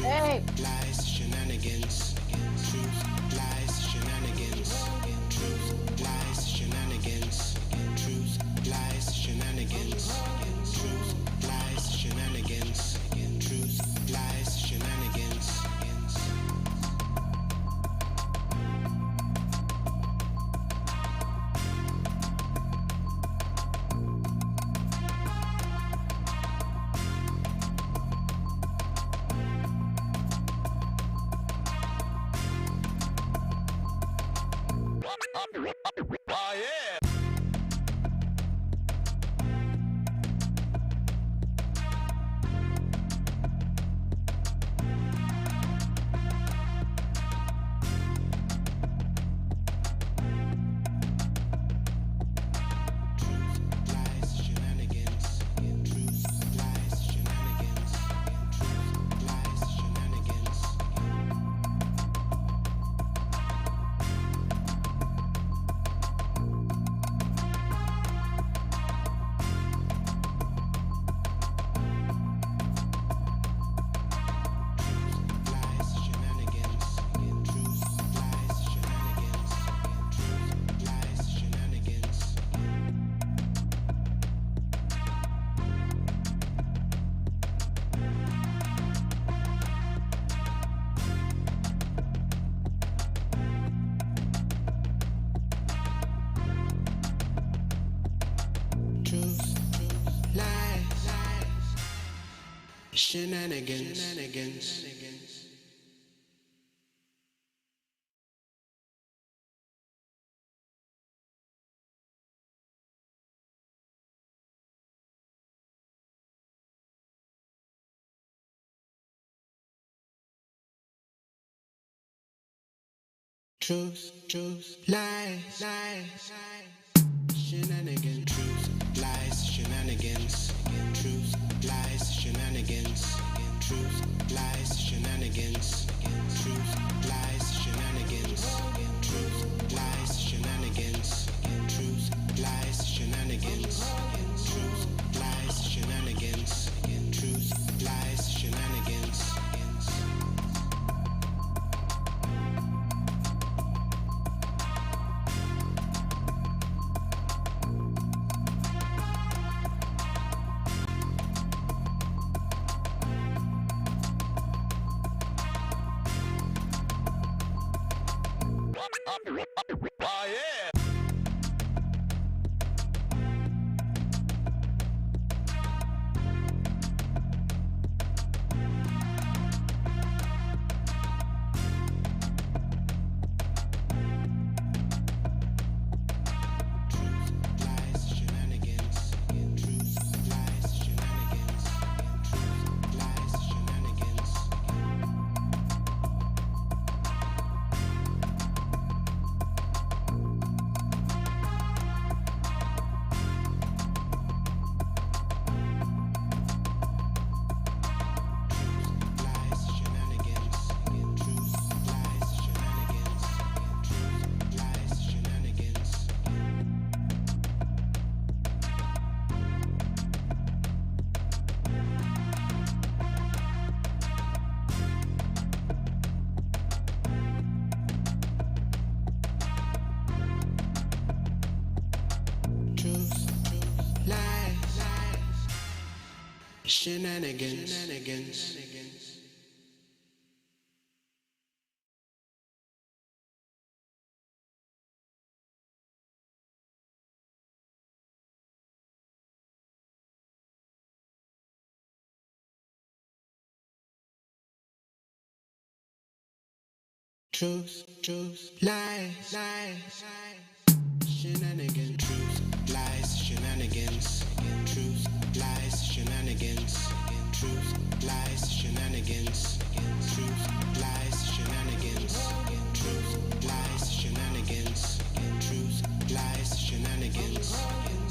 Hey. Lies, shenanigans. Truth, lies, shenanigans. Truth, lies, shenanigans. Truth, lies, shenanigans. Truth, lies, shenanigans. Truth, lies, shenanigans. Oh yeah. Lies, shenanigans. Truth, lies, shenanigans. Truth, lies, shenanigans. Lies, shenanigans. Truth, lies, shenanigans. Truth, lies, shenanigans. Truth, lies, shenanigans. Truth, lies, shenanigans. Truth, lies, shenanigans. Truth, lies, shenanigans. Truth, lies, shenanigans. Truth, lies, shenanigans. Truth, lies, shenanigans. Truth, lies, shenanigans. Truth, lies, shenanigans. Truth, lies, shenanigans. Oh yeah. Lies, shenanigans. Truth, lies, shenanigans. Truth, lies, shenanigans. Lies, shenanigans. Truth, lies, shenanigans. Truth, lies, shenanigans. Truth, lies, shenanigans. Truth, lies, shenanigans. Truth, lies, shenanigans. Truth, lies, shenanigans. Truth, lies, shenanigans. Truth, lies, shenanigans. Truth, lies, shenanigans. Truth, lies, shenanigans.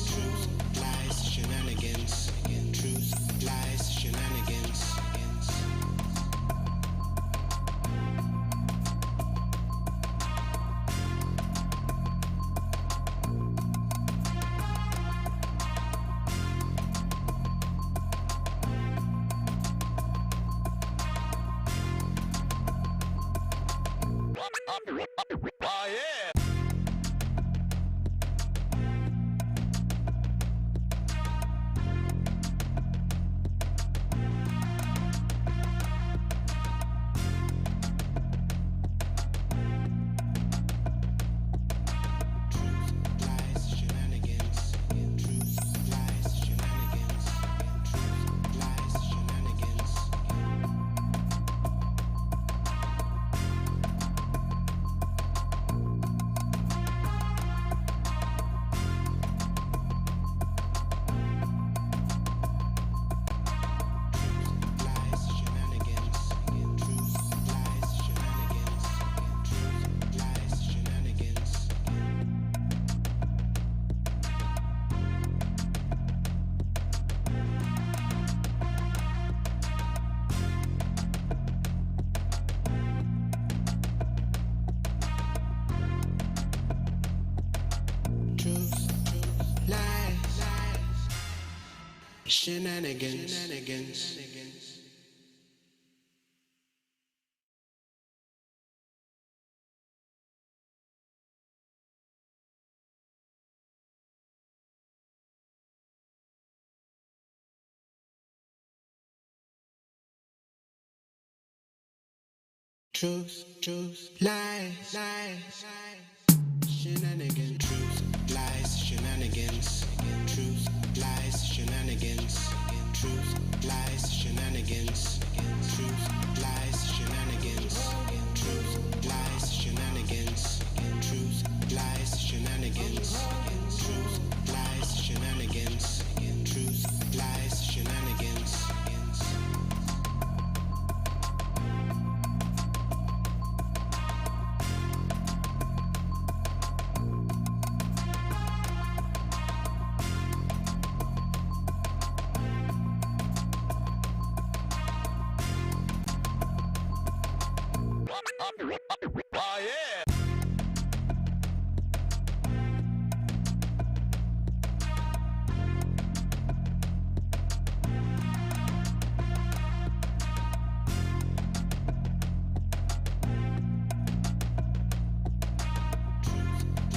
Truth, lies, shenanigans. Truth, lies, shenanigans. Oh yeah. Lies, shenanigans. Truth, lies, shenanigans. Truth, lies, shenanigans. Lies, shenanigans. Truth, lies, shenanigans. Truth, lies, shenanigans. Truth, lies, shenanigans. Truth, lies, shenanigans. Truth, lies, shenanigans. Truth, lies, shenanigans. Truth, lies, shenanigans. Truth, lies, shenanigans. Truth, lies, shenanigans. Truth, lies, shenanigans. Truth, lies, shenanigans. Truth, lies, shenanigans. Oh yeah.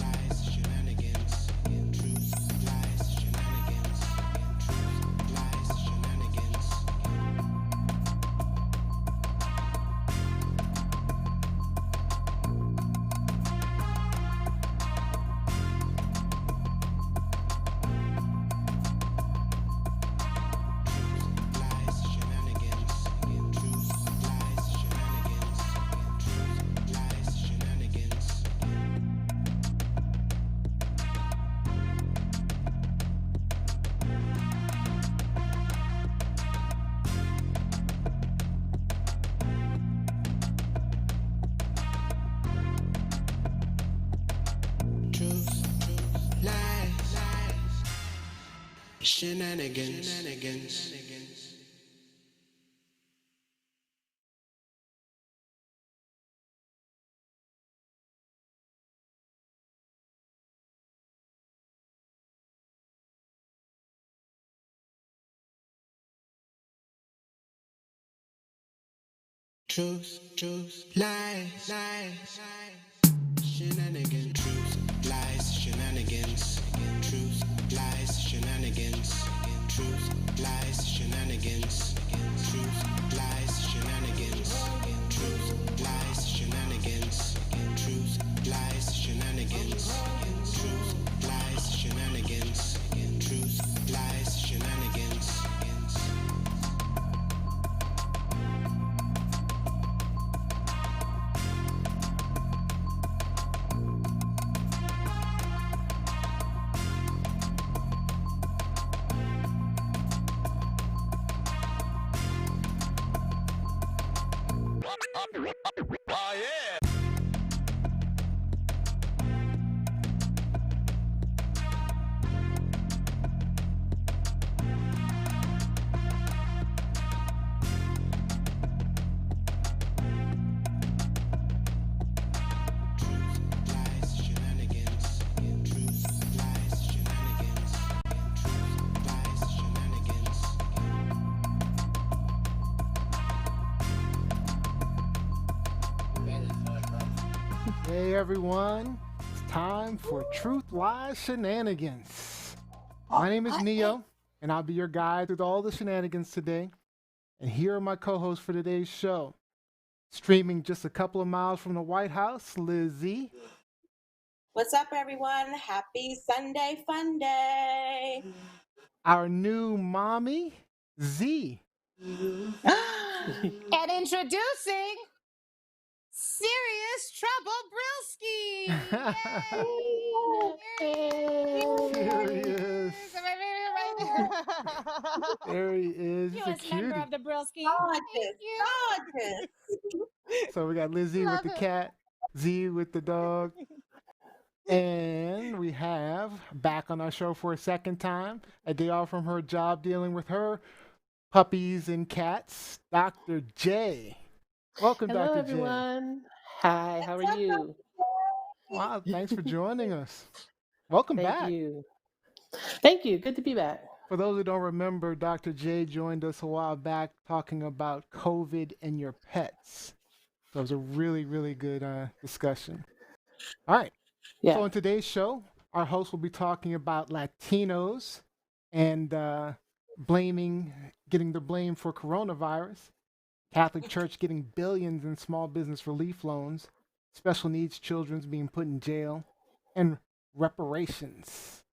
Lies, shenanigans. Truth, lies, shenanigans. Truth, lies, shenanigans. Lies, shenanigans. Truth, lies, shenanigans. Truth, lies, shenanigans. Truth, lies, shenanigans. Truth, lies, shenanigans. Truth, lies, shenanigans. Truth, lies, shenanigans. Truth, lies, shenanigans. Truth, lies, shenanigans. Truth, lies, shenanigans. Truth, lies, shenanigans. Truth, lies, shenanigans. Truth, lies, shenanigans. Oh yeah. Lies, shenanigans. Truth, lies, shenanigans. Truth, lies, shenanigans. Better fuck Hey everyone, it's time for Truth Lies Shenanigans. My name is Neo, and I'll be your guide through all the shenanigans today. And here are my co hosts for today's show. Streaming just a couple of miles from the White House, Lizzie. What's up, everyone? Happy Sunday Fun Day. Our new mommy, Z. And introducing Serious Trouble Brewski. Serious. There he is. He's a Newest member cutie. of the Brewski. Gorgeous, Thank gorgeous. So we got Lizzie with Love the it. cat, Z with the dog. And we have back on our show for a second time, a day off from her job dealing with her puppies and cats, Dr. J. Welcome, Hello, Dr. everyone. Hi, how are you? J. Wow, thanks for joining us. Welcome Thank back. you. Thank you. Good to be back. For those who don't remember, Dr. J joined us a while back talking about COVID and your pets. So it was a really, really good discussion. All right. Yeah. So in today's show, our host will be talking about Latinos and getting the blame for coronavirus, Catholic Church getting billions in small business relief loans, special needs children being put in jail, and reparations.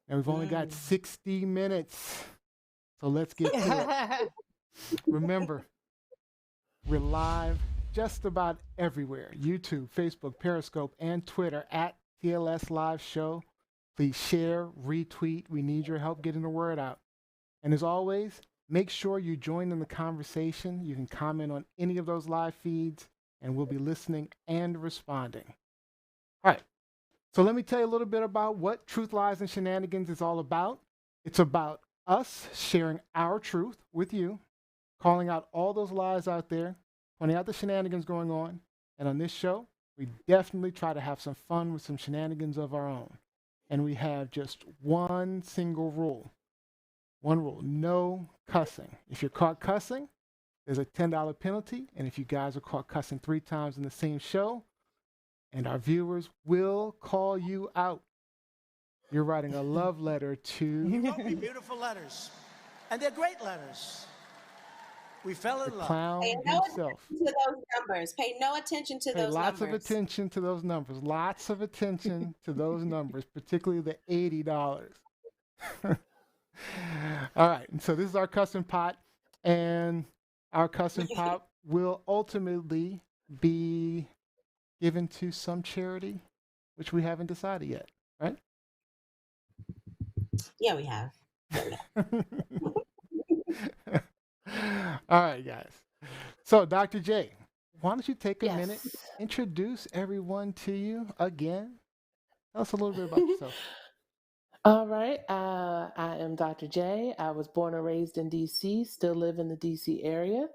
And we've only got 60 minutes, so let's get to it. Remember, we're live just about everywhere: YouTube, Facebook, Periscope, and Twitter at TLS Live Show. Please share, retweet. We need your help getting the word out. And as always, make sure you join in the conversation. You can comment on any of those live feeds, and we'll be listening and responding. All right. So let me tell you a little bit about what Truth, Lies, and Shenanigans is all about. It's about us sharing our truth with you, calling out all those lies out there, pointing out the shenanigans going on. And on this show, we definitely try to have some fun with some shenanigans of our own. And we have just one single rule. One rule: no cussing. If you're caught cussing, there's a $10 penalty. And if you guys are caught cussing 3 times in the same show, and our viewers will call you out. You're writing a love letter to You wrote me beautiful letters, and they're great letters. We fell the in love. clown Pay no himself. attention to those numbers. Pay no attention to Pay those lots numbers. of attention to those numbers. Lots of attention to those numbers, particularly the $80. All right. And so this is our custom pot, and our custom pot will ultimately be given to some charity, which we haven't decided yet, right? Yeah, we have. All right, guys. So, Dr. J, why don't you take a minute, Yes. introduce everyone to you again? Tell us a little bit about yourself. All right. I am Dr. J. I was born and raised in DC, still live in the DC area.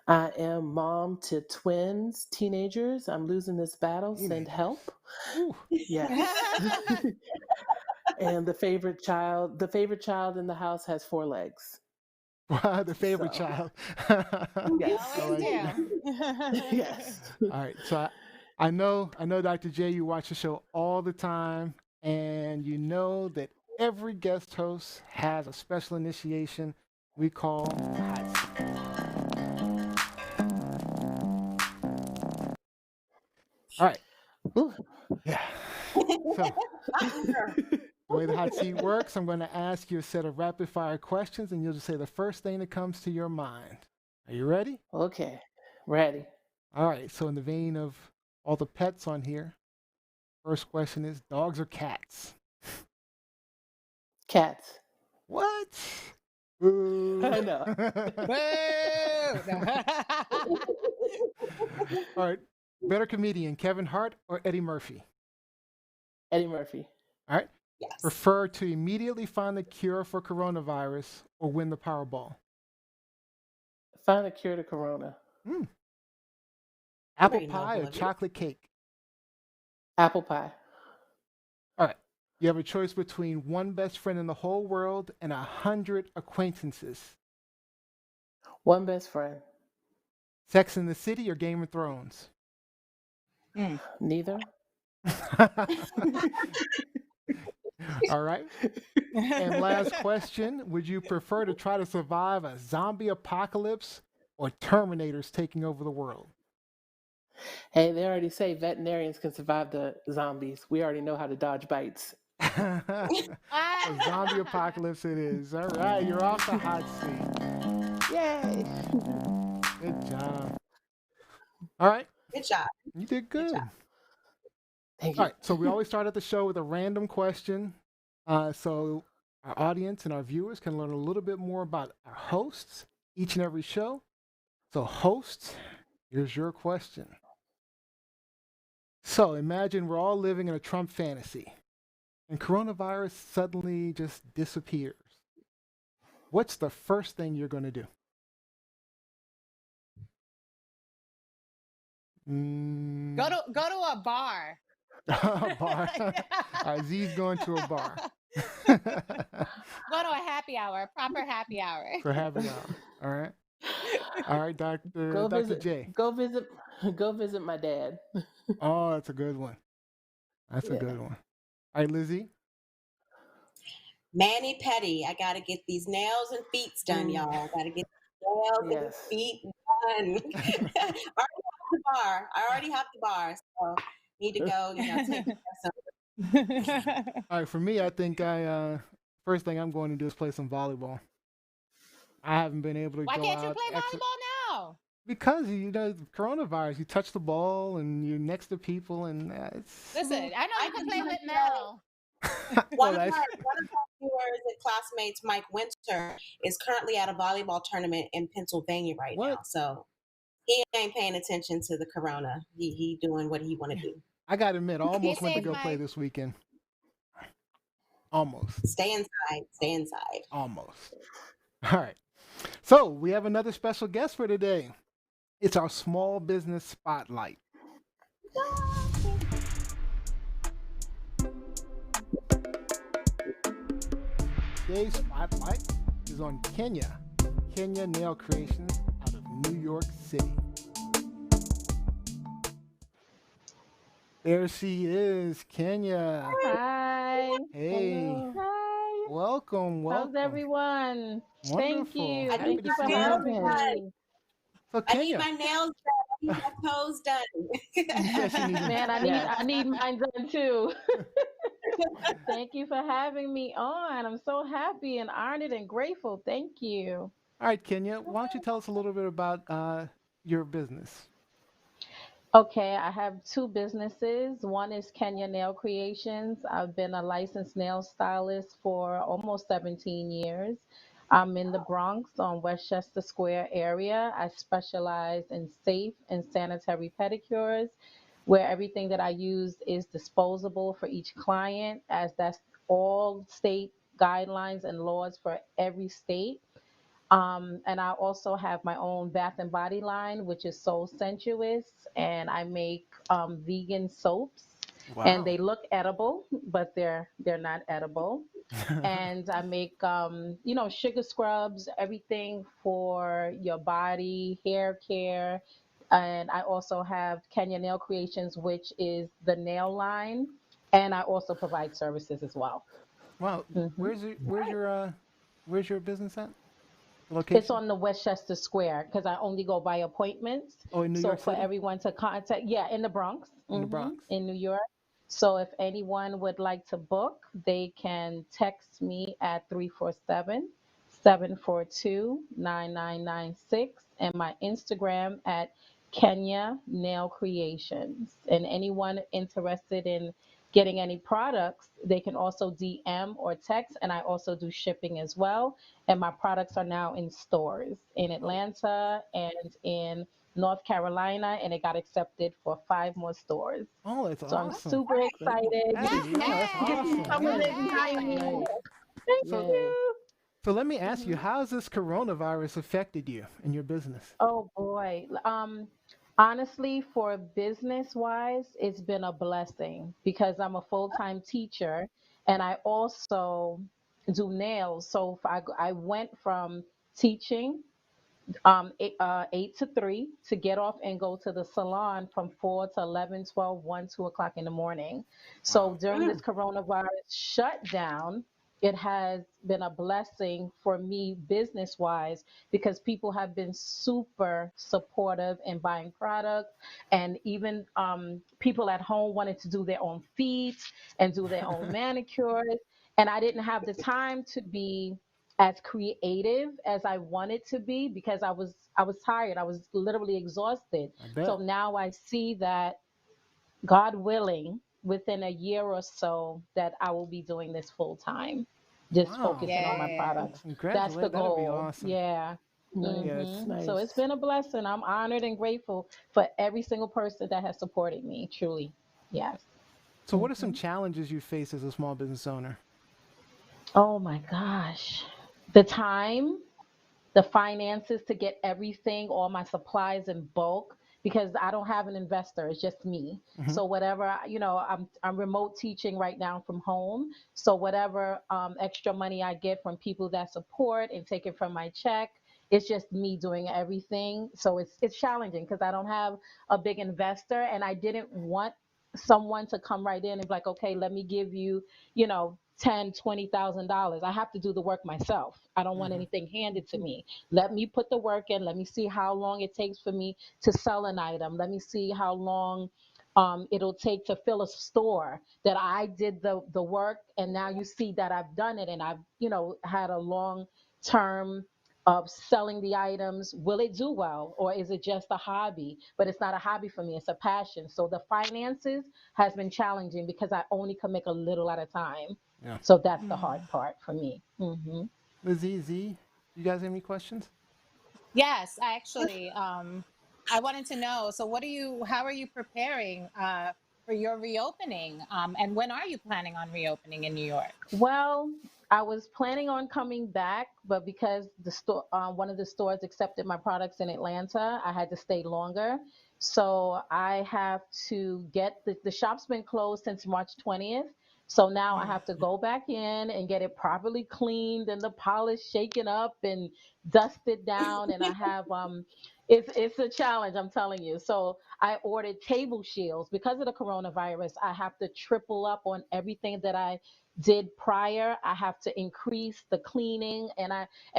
I am mom to twins, teenagers. I'm losing this battle. Send help. Ooh. Yes. And the favorite child in the house has 4 legs. Wow, the favorite So, child. yes. I Always like do. it. Yes. All right. So I know, Dr. J, you watch the show all the time, and you know that every guest host has a special initiation we call the hot seat. All right. Ooh. Yeah. So the way the hot seat works, I'm going to ask you a set of rapid fire questions, and you'll just say the first thing that comes to your mind. Are you ready? Okay. Ready. All right. So in the vein of all the pets on here, first question is dogs or cats? Cats. What? Ooh. I know. All right. Better comedian, Kevin Hart or Eddie Murphy? Eddie Murphy. All right. Yes. Prefer to immediately find the cure for coronavirus or win the Powerball? Find a cure to corona. Apple Very pie or noble of you. chocolate cake? Apple pie. All right. You have a choice between one best friend in the whole world and 100 acquaintances. One best friend. Sex in the City or Game of Thrones? Neither. All right. And last question, would you prefer to try to survive a zombie apocalypse or Terminators taking over the world? Hey, they already say veterinarians can survive the zombies. We already know how to dodge bites. A zombie apocalypse it is. All right, you're off the hot seat. Yay! Good job. All right, Good job. you did Good good. job. Thank All you. right, so we always start at the show with a random question. So our audience and our viewers can learn a little bit more about our hosts each and every show. So, hosts, here's your question. So, imagine we're all living in a Trump fantasy and coronavirus suddenly just disappears. What's the first thing you're going to do? Mm, Go to a bar. a bar. All right, Z's going to a bar. Go to a happy hour, proper happy hour. For happy hour. All right. All right, Go Dr. visit. J. Go visit. Go visit my dad. Oh, that's a good one. That's a Yeah. good one. All right, Lizzie. Manny Petty. I gotta get these nails and feet done, y'all. Gotta get nails and Yes. feet done. I already have the bar, so need to go. Take some. All right, for me, I think first thing I'm going to do is play some volleyball. I haven't been able to Why go can't you out play volleyball now? because coronavirus. You touch the ball and you're next to people, and it's Listen, I know I you can can play do with it, Mel. One of that's our viewers and classmates, Mike Winter, is currently at a volleyball tournament in Pennsylvania right now. what So he ain't paying attention to the corona. He doing what he want to do. I got to admit. I Be almost went to safe, go play Mike. this weekend. Almost, Stay inside. Stay inside. almost. All right. So we have another special guest for today. It's our small business spotlight. Today's spotlight is on Kenya Nail Creations out of New York City. There she is, Kenya. Hi. Hey, Hello. Hi. welcome. How's everyone? Thank Wonderful. you. I Happy need Thank to you my for see you. nails having done. me. So I need Kenya, my nails done. I need my toes done. she said she needed. Man, Yes. I need mine done too. Thank you for having me on. I'm so happy and honored and grateful. Thank you. All right, Kenya, why don't you tell us a little bit about your business? Okay, I have two businesses. One is Kenya Nail Creations. I've been a licensed nail stylist for almost 17 years. I'm in the Bronx on Westchester Square area. I specialize in safe and sanitary pedicures, where everything that I use is disposable for each client, as that's all state guidelines and laws for every state. And I also have my own bath and body line, which is so sensuous, and I make vegan soaps, and Wow. they look edible, but they're not edible. And I make sugar scrubs, everything for your body, hair care, and I also have Kenya Nail Creations, which is the nail line, and I also provide services as well. Wow. hmm Where's your business at? The It's location? on the Westchester Square because I only go by appointments. Oh, in New So York for City? everyone to contact, yeah, in the Bronx, In the Bronx. in New York. So if anyone would like to book, they can text me at 347-742-9996 and my Instagram at Kenya Nail Creations. And anyone interested in getting any products, they can also DM or text, and I also do shipping as well. And my products are now in stores in Oh, Atlanta and in North Carolina, and it got accepted for 5 more stores. oh, that's So I'm awesome. super excited. That's Yes, yeah, that's awesome. Come Yeah. in behind me. Yay. Thank So Yay. you. so let me ask you, how has this coronavirus affected you and your business? Oh boy. Honestly, for business wise, it's been a blessing because I'm a full-time teacher and I also do nails. So I went from teaching 8 to 3 to get off and go to the salon from 4 to 11, 12, 1, 2 o'clock in the morning. Wow. So during this coronavirus shutdown, it has been a blessing for me business wise because people have been super supportive in buying products, and even people at home wanted to do their own feet and do their own manicures. And I didn't have the time to be as creative as I wanted to be because I was tired. I was literally exhausted. I So bet. now I see that, God willing, within a year or so that I will be doing this full time, just Wow. focusing on my Yeah. products. That's the Congratulate. That'll be goal. awesome. Yeah. Yes. Nice, So it's nice. been a blessing. I'm honored and grateful for every single person that has supported me, truly. Yes. So, what are some hmm challenges you face as a small business owner? Oh my gosh. The time, the finances to get everything, all my supplies in bulk, because I don't have an investor. It's just me. Hmm. So whatever, I'm remote teaching right now from home. So whatever extra money I get from people that support and take it from my check, it's just me doing everything. So it's challenging because I don't have a big investor, and I didn't want someone to come right in and be like, okay, let me give you, $10,000, $20,000. I have to do the work myself. I don't want Hmm. anything handed to me. Let me put the work in. Let me see how long it takes for me to sell an item. Let me see how long it'll take to fill a store, that I did the work, and now you see that I've done it, and I've had a long term of selling the items. Will it do well, or is it just a hobby? But it's not a hobby for me, it's a passion. So the finances has been challenging because I only can make a little at a time. Yeah. So that's the hard part for me. Lizzie, Z, you guys have any questions? Yes, actually, I wanted to know. So, how are you preparing for your reopening? And when are you planning on reopening in New York? Well, I was planning on coming back, but because one of the stores accepted my products in Atlanta, I had to stay longer. So I have to get the shop's been closed since March 20th. So now I have to go back in and get it properly cleaned and the polish shaken up and dusted down. And I have it's a challenge, I'm telling you. So I ordered table shields because of the coronavirus. I have to triple up on everything that I did prior. I have to increase the cleaning, and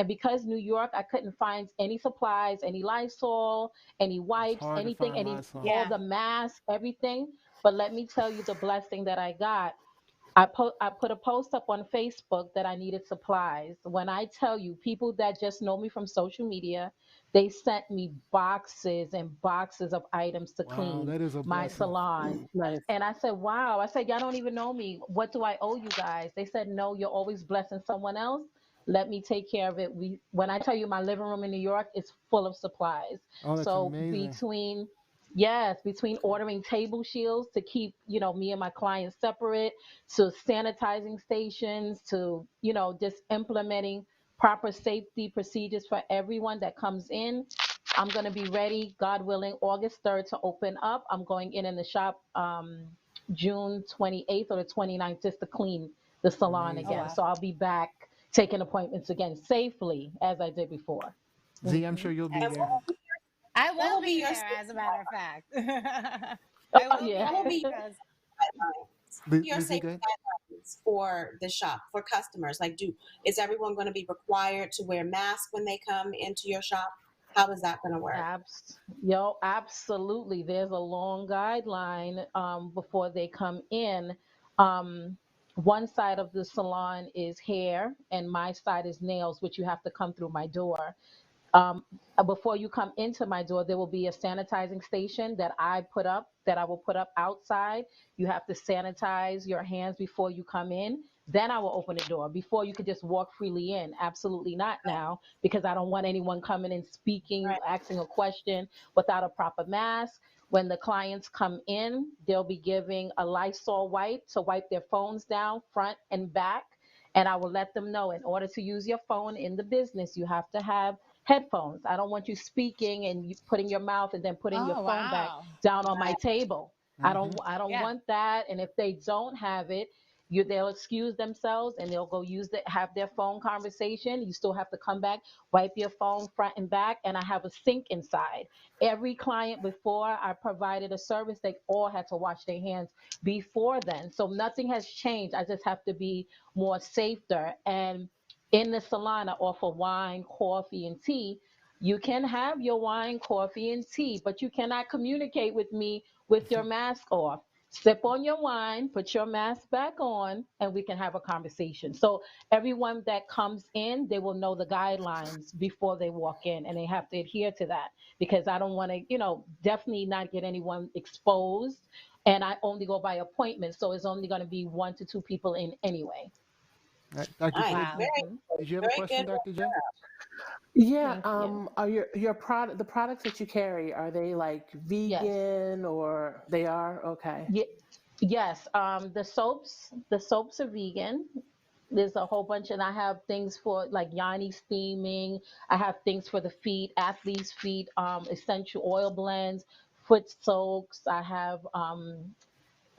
because New York, I couldn't find any supplies, any Lysol, any It's wipes, hard to anything, find any Lysol. all Yeah. the masks, everything. But let me tell you the blessing that I got. I put a post up on Facebook that I needed supplies. When I tell you, people that just know me from social media, they sent me boxes and boxes of items to Wow, clean that is a my blessing. salon. Nice. And I said, wow. I said, y'all don't even know me. What do I owe you guys? They said, no, you're always blessing someone else. Let me take care of it. When I tell you, my living room in New York is full of supplies. Oh, that's So amazing. between ordering table shields to keep, me and my clients separate, to sanitizing stations, to, just implementing proper safety procedures for everyone that comes in. I'm going to be ready, God willing, August 3rd to open up. I'm going in the shop June 28th or the 29th just to clean the salon Oh, Amazing. again. wow. So I'll be back taking appointments again safely as I did before. Z, I'm hmm sure you'll be And there. I what will will be be your there, as a matter of fact. I Oh, will be yeah. what will there be because, your Lizzie, safety go ahead. guidelines for the shop for customers? Like, is everyone going to be required to wear masks when they come into your shop? How is that going to work? Absolutely. There's a long guideline before they come in. Um, one side of the salon is hair, and my side is nails, which you have to come through my door. um, Before you come into my door, there will be a sanitizing station that I will put up outside. You have to sanitize your hands before you come in. Then I will open the door. Before, you could just walk freely in. Absolutely not now, because I don't want anyone coming and speaking, Right. asking a question without a proper mask. When the clients come in, they'll be giving a Lysol wipe to wipe their phones down front and back. And I will let them know, in order to use your phone in the business, you have to have headphones. I don't want you speaking and you putting your mouth and then putting your oh, phone back wow. down on my table. I Hmm. don't I don't Yeah. want that. And if they don't have it, they'll excuse themselves and they'll go have their phone conversation. You still have to come back, wipe your phone front and back, and I have a sink inside. Every client before I provided a service, they all had to wash their hands before then. So nothing has changed. I just have to be more safer. And in the salon, I offer wine, coffee, and tea. You can have your wine, coffee, and tea, but you cannot communicate with me with your mask off. Sip on your wine, put your mask back on, and we can have a conversation. So everyone that comes in, they will know the guidelines before they walk in, and they have to adhere to that because I don't want to, definitely not get anyone exposed. And I only go by appointment, so it's only going to be 1 to 2 people in anyway. All right, Dr. Nice. J, Wow. Very, Mhm. did you have a very question, good. Dr. J? Yeah, Thank you. are your product the products that you carry, are they like Yes. vegan or they are? Okay. Ye- yes. The soaps are vegan. There's a whole bunch, and I have things for like Yanni steaming. I have things for the feet, athletes' feet, essential oil blends, foot soaks. I have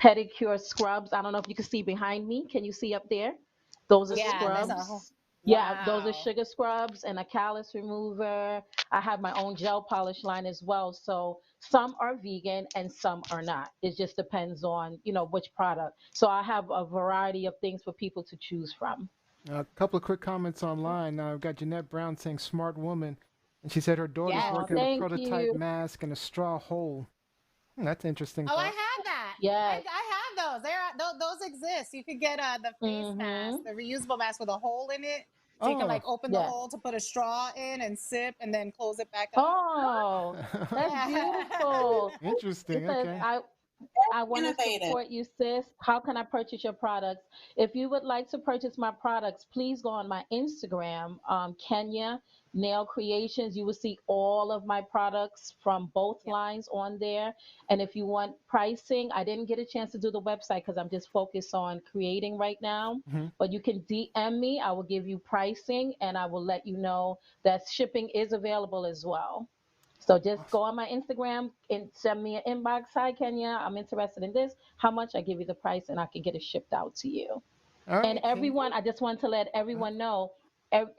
pedicure scrubs. I don't know if you can see behind me. Can you see up there? Those are Yeah, there's a whole, scrubs. Yeah, those are wow. sugar scrubs and a callus remover. I have my own gel polish line as well. So some are vegan and some are not. It just depends on, which product. So I have a variety of things for people to choose from. A couple of quick comments online. I've got Jeanette Brown saying "smart woman," and she said her daughter's Yes. Oh, working on a thank prototype you. mask and a straw hole. That's an interesting Oh, I thought. have that. I, Yes. I have those. Those exist. You could get the face mask, Mm-hmm. the reusable mask with a hole in it. So you can Oh, like open the Yes. hole to put a straw in and sip and then close it back up. Oh, that's Yeah. beautiful. It interesting. says, Okay. I want to Innovative. support you, sis. How can I purchase your products? If you would like to purchase my products, please go on my Instagram, Kenya Nail Creations. You will see all of my products from both Yep. lines on there. And if you want pricing, I didn't get a chance to do the website because I'm just focused on creating right now. Hmm. But you can DM me. I will give you pricing and I will let you know that shipping is available as well. So just go Awesome. on my Instagram and send me an inbox. Hi, Kenya. I'm interested in this. How much? I give you the price and I can get it shipped out to you. All And right, King. everyone, I just want to let Uh, everyone know,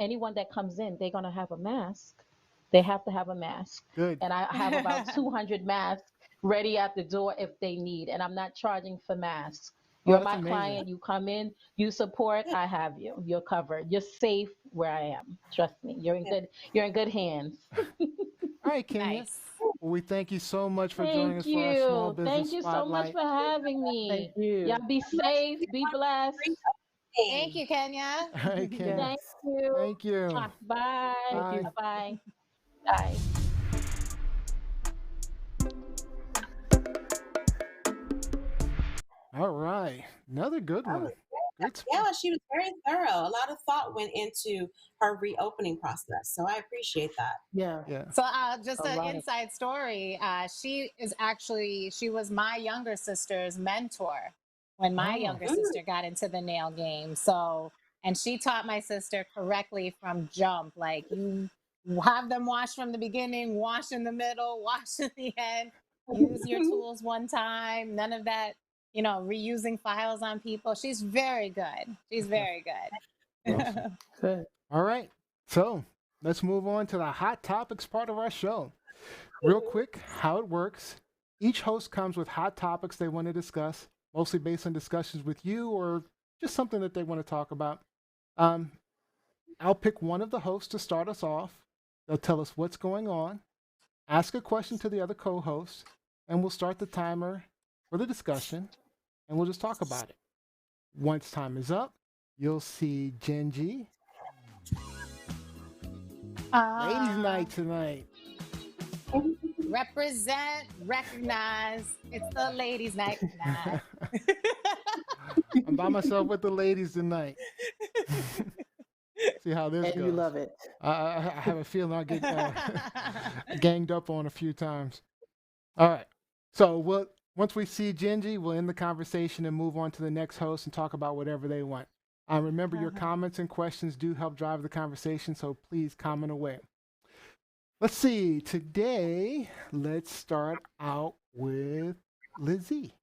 anyone that comes in, they're going to have a mask. They have to have a mask. Good. And I have about 200 masks ready at the door if they need. And I'm not charging for masks. Oh, You're that's my amazing. client. You come in, you support, I have you. You're covered. You're safe where I am. Trust me. You're in good hands. All right, Kenya. Nice. Well, we thank you so much for joining Thank us for our small you. business Thank you so much spotlight. for having Thank me. you. Y'all be safe, be blessed. Thank Reopening. you, Kenya. All right, Kenya. Thank Yes. you. Thank you. Bye. Thank Bye. you. Bye-bye. Bye. All right. Another good That one. was good. Great. Yeah, she was very thorough. A lot of thought went into her reopening process. So I appreciate that. Yeah. Yeah. So, just A an lot of inside story. She was my younger sister's mentor when my Oh. younger Mm, sister got into the nail game. So, and she taught my sister correctly from jump. Like you have them wash from the beginning, wash in the middle, wash in the end. Use your tools one time. None of that, reusing files on people. She's very good. She's very Awesome. good. good. All right. So let's move on to the hot topics part of our show. Real quick, how it works. Each host comes with hot topics they want to discuss, mostly based on discussions with you or just something that they want to talk about. Um, I'll pick one of the hosts to start us off. They'll tell us what's going on, ask a question to the other co hosts, and we'll start the timer for the discussion and we'll just talk about it. Once time is up, you'll see Genji. Ladies' Ah. night tonight. Represent, recognize. It's the ladies' night. Nah. I'm by myself with the ladies tonight. See how this And goes. you love it. I have a feeling I'll get ganged up on a few times. All right. So once we see Genji, we'll end the conversation and move on to the next host and talk about whatever they want. Remember, your comments and questions do help drive the conversation, so please comment away. Let's see. Today, let's start out with Lizzie.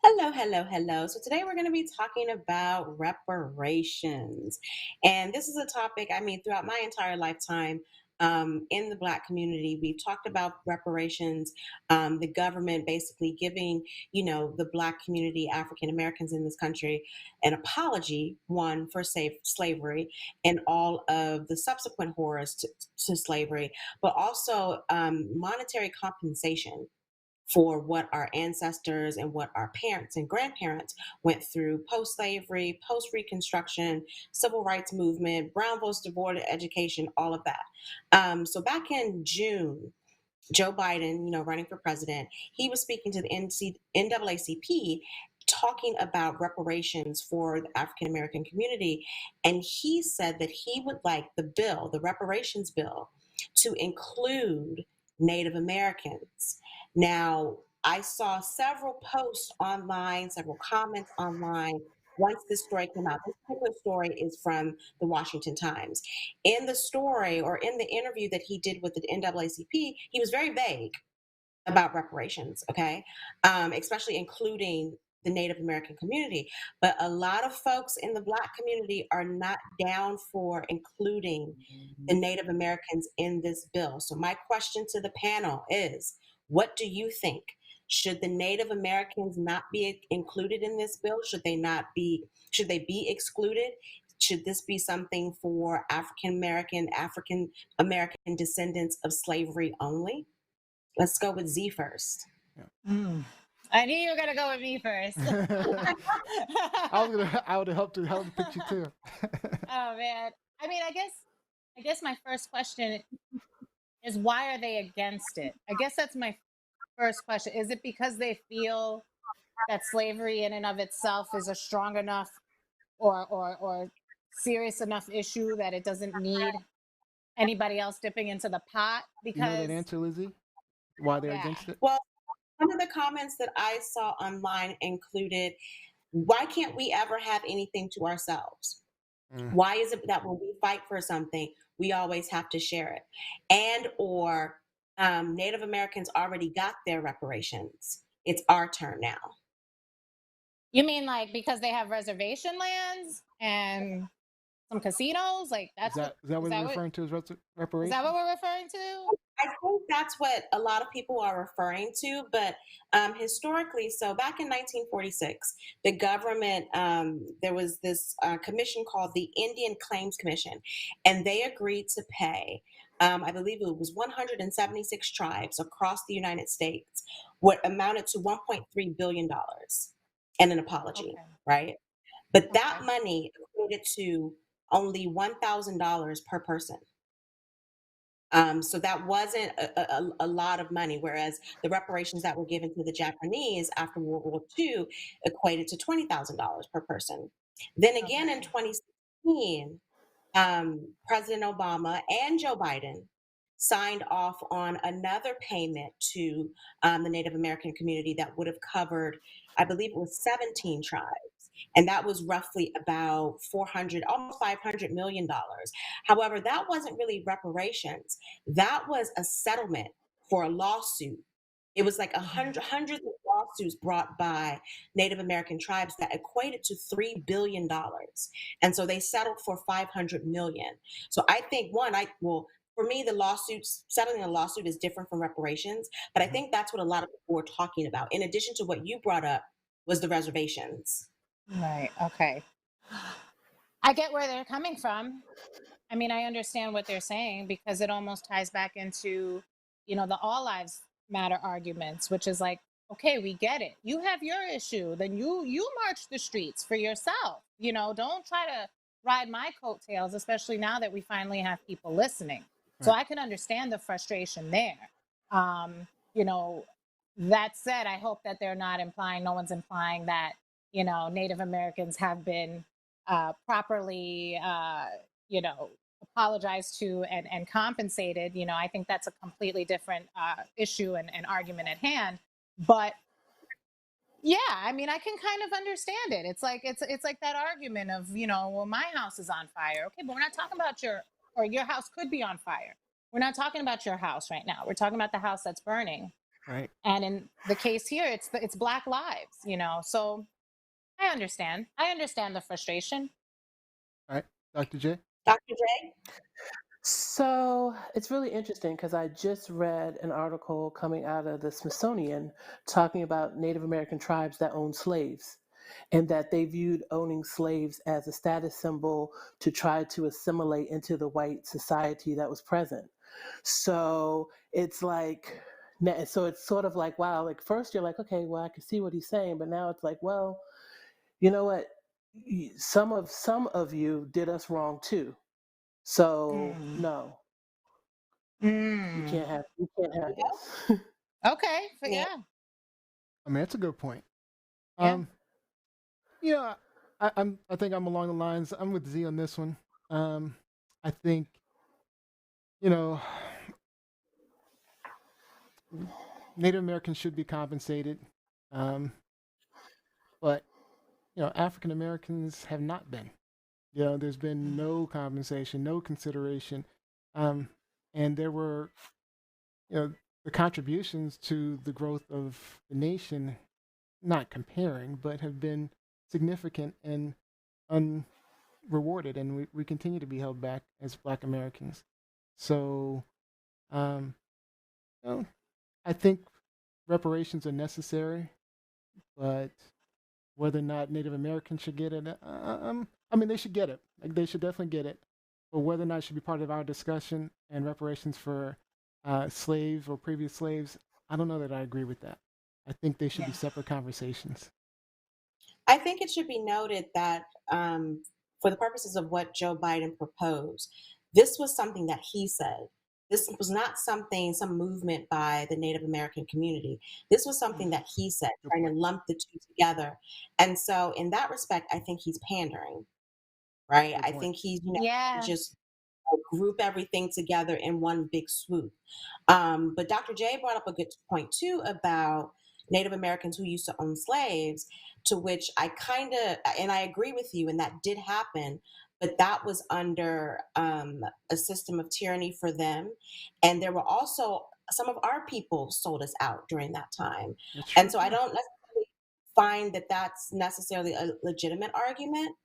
Hello, hello, hello. So today we're going to be talking about reparations. And this is a topic, I mean, throughout my entire lifetime in the Black community, we've talked about reparations, the government basically giving, the Black community, African Americans in this country, an apology, one, for slavery and all of the subsequent horrors to slavery, but also monetary compensation for what our ancestors and what our parents and grandparents went through post slavery, post Reconstruction, civil rights movement, Brown votes, divorce, education, all of that. So back in June, Joe Biden, running for president, he was speaking to the NAACP talking about reparations for the African American community. And he said that he would like the reparations bill, to include Native Americans. Now, I saw several posts online, several comments online once this story came out. This particular story is from the Washington Times. In the story, or in the interview that he did with the NAACP, he was very vague about reparations, okay? Especially including the Native American community. But a lot of folks in the Black community are not down for including the Native Americans in this bill. So, my question to the panel is, what do you think? Should the Native Americans not be included in this bill? Should they be excluded? Should this be something for African American descendants of slavery only? Let's go with Z first. Mm. I knew you were gonna go with me first. I would have helped to pick you too. Oh man. I mean, I guess my first question is, why are they against it? I guess that's my first question. Is it because they feel that slavery in and of itself is a strong enough or serious enough issue that it doesn't need anybody else dipping into the pot? You know that Because answer, Lizzie? Why they're yeah. against it? Well, some of the comments that I saw online included, why can't we ever have anything to ourselves? Mm. Why is it that when we fight for something, we always have to share it? And or Native Americans already got their reparations. It's our turn now. You mean like because they have reservation lands and some casinos? Like Is that's what that is what that we're what referring to as is that reparations? what we're referring to? I think that's what a lot of people are referring to, but historically, so back in 1946, the government, there was this commission called the Indian Claims Commission, and they agreed to pay, I believe it was 176 tribes across the United States, what amounted to $1.3 billion and an apology, Okay. right? But that Okay. money equated to only $1,000 per person. So that wasn't a lot of money, whereas the reparations that were given to the Japanese after World War II equated to $20,000 per person. Then again in Okay. 2016, President Obama and Joe Biden signed off on another payment to the Native American community that would have covered, I believe it was 17 tribes. And that was roughly about 400, almost $500 million. However, that wasn't really reparations. That was a settlement for a lawsuit. It was like Mhm. hundreds of lawsuits brought by Native American tribes that equated to $3 billion, and so they settled for 500 million. So I think for me, the lawsuits, settling a lawsuit is different from reparations, but I Mhm. think that's what a lot of people were talking about. In addition to what you brought up, was the reservations. Right. Okay. I get where they're coming from. I mean, I understand what they're saying because it almost ties back into, the all lives matter arguments, which is like, okay, we get it. You have your issue, then you march the streets for yourself. Don't try to ride my coattails, especially now that we finally have people listening. So Right. I can understand the frustration there. Um, you know, that said, I hope that they're not implying, no one's implying that, Native Americans have been properly apologized to and compensated. I think that's a completely different issue and argument at hand. But yeah, I mean, I can kind of understand it. It's like that argument of, well, my house is on fire. Okay, but we're not talking about your house could be on fire. We're not talking about your house right now. We're talking about the house that's burning. Right. And in the case here, it's Black lives, you know. So I understand. I understand the frustration. Right. Dr. J. Dr. J? So it's really interesting because I just read an article coming out of the Smithsonian talking about Native American tribes that owned slaves and that they viewed owning slaves as a status symbol to try to assimilate into the white society that was present. So it's like, so it's sort of like, wow, like first you're like, okay, well, I can see what he's saying, but now it's like, well, you know what? Some of you did us wrong too. So Mm. no, Mm. you can't have this. Okay. But Yeah. yeah. I mean, that's a good point. Yeah. Um, you know, I think I'm along the lines. I'm with Z on this one. Um, I think you know Native Americans should be compensated, um, but African Americans have not been. There's been no compensation, no consideration, um, and there were the contributions to the growth of the nation, not comparing, but have been significant and unrewarded, and we continue to be held back as Black Americans. So, um, you know, I think reparations are necessary, but whether or not Native Americans should get it, I mean, they should get it. Like, they should definitely get it. But whether or not it should be part of our discussion and reparations for slaves or previous slaves, I don't know that I agree with that. I think they should be Yeah. separate conversations. I think it should be noted that for the purposes of what Joe Biden proposed, this was something that he said. This was not some movement by the Native American community. This was something Mm, that he said, good trying to point. lump the two together. And so, in that respect, I think he's pandering, right? Good I point. think he's, Yeah. just group everything together in one big swoop. But Dr. J brought up a good point too about Native Americans who used to own slaves, to which I kind of, and I agree with you, and that did happen, but that was under a system of tyranny for them. And there were also some of our people sold us out during that time. That's And true so I too. don't necessarily find that that's necessarily a legitimate argument.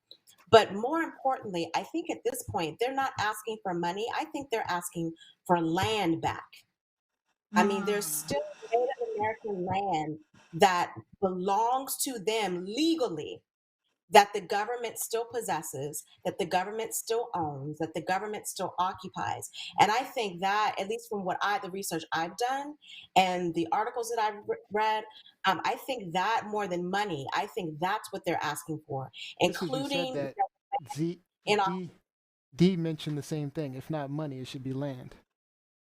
But more importantly, I think at this point, they're not asking for money. I think they're asking for land back. I mean, there's Mm. still Native American land that belongs to them legally, that the government still possesses, that the government still owns, that the government still occupies. And I think that, at least from the research I've done and the articles that I've read, I think that more than money, I think that's what they're asking for, Just because you said including that, Z in D mentioned the same thing. If not money, it should be land.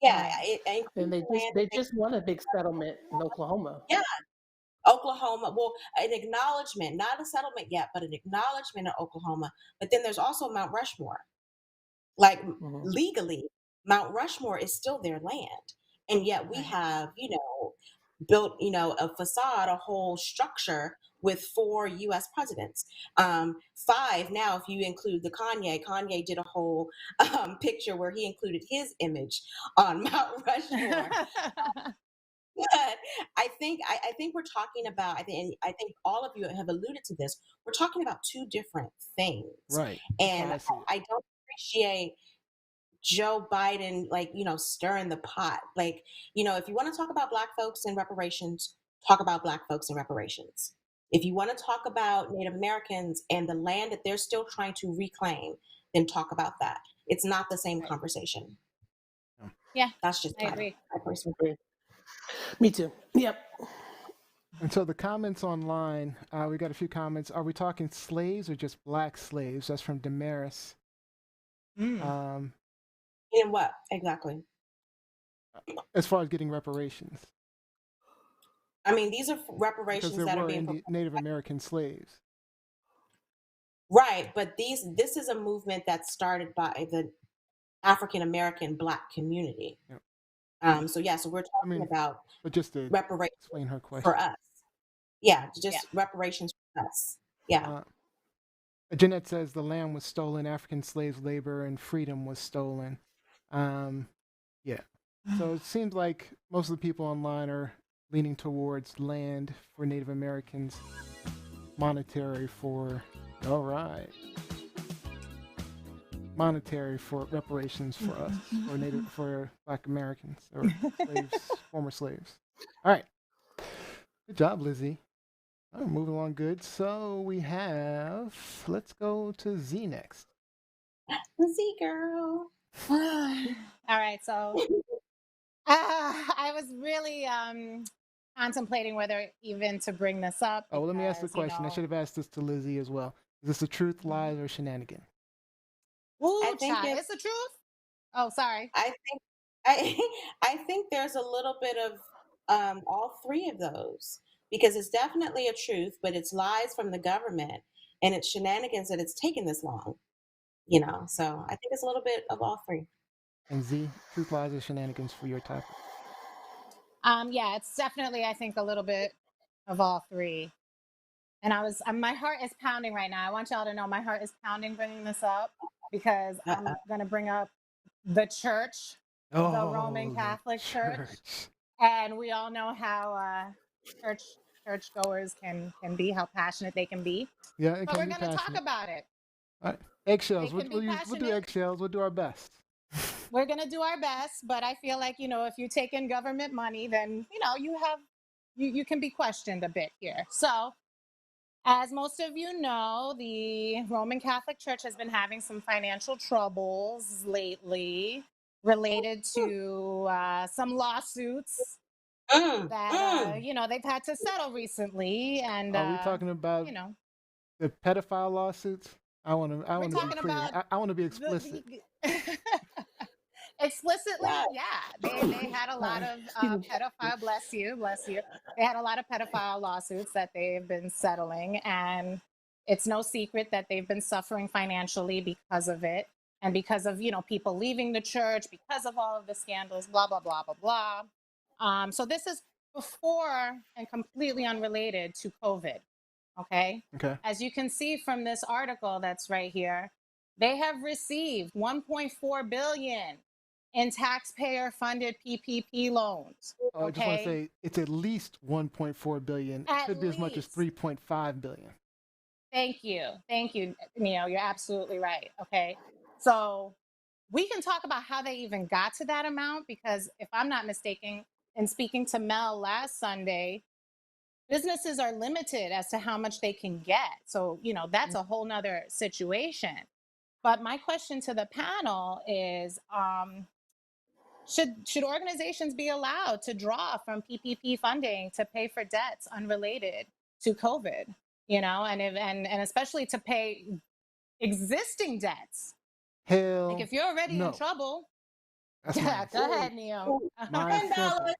yeah, Right. And including land. they just won a big settlement in Oklahoma. Yeah, Oklahoma. Well, an acknowledgement, not a settlement yet, but an acknowledgement in Oklahoma. But then there's also Mount Rushmore. Like Hmm. legally, Mount Rushmore is still their land, and yet we Right. have, built, a facade, a whole structure with four U.S. presidents, five now if you include the Kanye. Kanye did a whole picture where he included his image on Mount Rushmore. But I think we're talking about, I think all of you have alluded to this. We're talking about two different things, Right. That's how and I see it. I don't appreciate Joe Biden, like, stirring the pot. Like, if you want to talk about Black folks and reparations, talk about Black folks and reparations. If you want to talk about Native Americans and the land that they're still trying to reclaim, then talk about that. It's not the same Right. conversation. Yeah. Yeah. That's just I agree. my personal. Me too. Yep. And so the comments online, we got a few comments. Are we talking slaves or just Black slaves? That's from Damaris. Mm. Um, In what exactly? as far as getting reparations, I mean, these are because reparations there that are were being proposed. Native American slaves. Right, but this is a movement that started by the African American Black community. Yeah. So yeah, so we're I talking mean, about but just to reparations explain her for question. us. Yeah, Yeah. just reparations for us. Yeah. Uh, Jeanette says the land was stolen, African slave labor and freedom was stolen. Um, yeah. So it seems like most of the people online are leaning towards land for Native Americans, monetary for, all right, monetary for reparations for us, for Native, for Black Americans or slaves, former slaves. All right, good job, Lizzie. All right, moving along good. So we have, let's go to Z next. Z girl. All right, so I was really contemplating whether even to bring this up Oh, well, let me ask the because, you question. I know, should have asked this to Lizzie as well. Is this a truth, lies, or shenanigan? I ooh, think child, it, it's the truth. Oh, sorry. I think I I think there's a little bit of all three of those because it's definitely a truth, but it's lies from the government and it's shenanigans that it's taken this long, you know. So I think it's a little bit of all three. And Z, truth, lies, or shenanigans for your topic? Yeah, it's definitely, I think, a little bit of all three. And my heart is pounding right now. I want y'all to know my heart is pounding bringing this up because Uh-uh. I'm going to bring up the church, the Roman Oh, the Catholic Church. church. And we all know how church churchgoers can be, how passionate they can be. Yeah, it But can we're be going to talk passionate. about it. All right. They Eggshells. can be We'll do passionate. eggshells. We'll do our best. We're going to do our best, but I feel like, you know, if you take in government money, then, you know, you can be questioned a bit here. So, as most of you know, the Roman Catholic Church has been having some financial troubles lately related to some lawsuits that, Mm. you know, they've had to settle recently. And, Are we talking about you know, the pedophile lawsuits? I we're want to be talking clear. about I want to be the, explicit. explicitly, Yes. yeah, they had a lot Sorry. of Excuse me. pedophile, bless you, they had a lot of pedophile lawsuits that they've been settling, and it's no secret that they've been suffering financially because of it, and because of, you know, people leaving the church because of all of the scandals, blah blah blah blah blah. So this is before and completely unrelated to COVID. Okay, Okay. as you can see from this article that's right here, they have received 1.4 billion in taxpayer funded PPP loans. Oh, I just want to Okay. say it's at least 1.4 billion. It At could be as much as least. 3.5 billion. Thank you. Thank you, Neo. You're absolutely right. Okay. So we can talk about how they even got to that amount because if I'm not mistaken, in speaking to Mel last Sunday, businesses are limited as to how much they can get. So, you know, that's a whole nother situation. But my question to the panel is should organizations be allowed to draw from PPP funding to pay for debts unrelated to COVID? You know, and especially to pay existing debts. Like Hell if you're already in no. trouble, That's my yeah, answer. go ahead, Neo. Mine's $10. simple.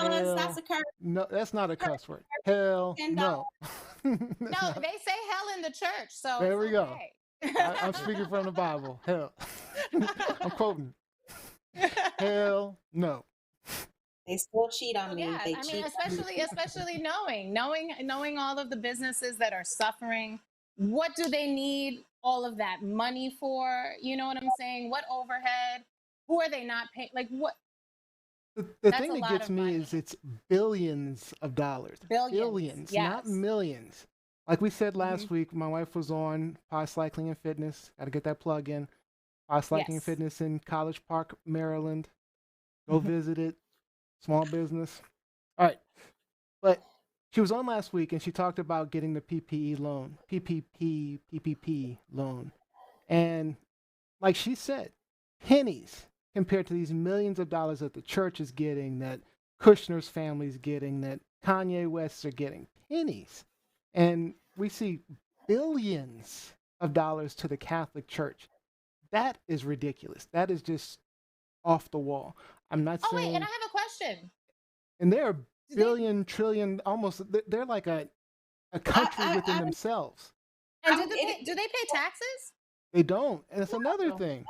$10. That's Hell a curse. no. That's not a cuss word. Hell $10. no. No, That's not. they say hell in the church, so There it's we go. okay. I'm speaking from the Bible. Hell. I'm quoting. Hell no. They still cheat on So me. yeah, They I mean, cheat on me. especially knowing all of the businesses that are suffering. What do they need all of that money for? You know what I'm saying? What overhead? Who are they not paying? Like what? The That's thing a that lot gets of me money. is it's billions of dollars. Billions. Billions, not Yes. millions. Like we said Hmm. last week, my wife was on Pi Cycling and Fitness. Got to get that plug in. Pi Cycling and Yes. Fitness in College Park, Maryland. Go visit it. Small business. All right. But she was on last week and she talked about getting the PPE loan, PPP loan. And like she said, pennies compared to these millions of dollars that the church is getting, that Kushner's family's getting, that Kanye West are getting. Pennies. And we see billions of dollars to the Catholic Church. That is ridiculous. That is just off the wall. I'm not Oh wait, and saying, I have a question. and they're Do they billion, trillion, almost, they're like a country I, within I, themselves. and I'm, it, do they pay taxes? They don't. And it's another No. thing.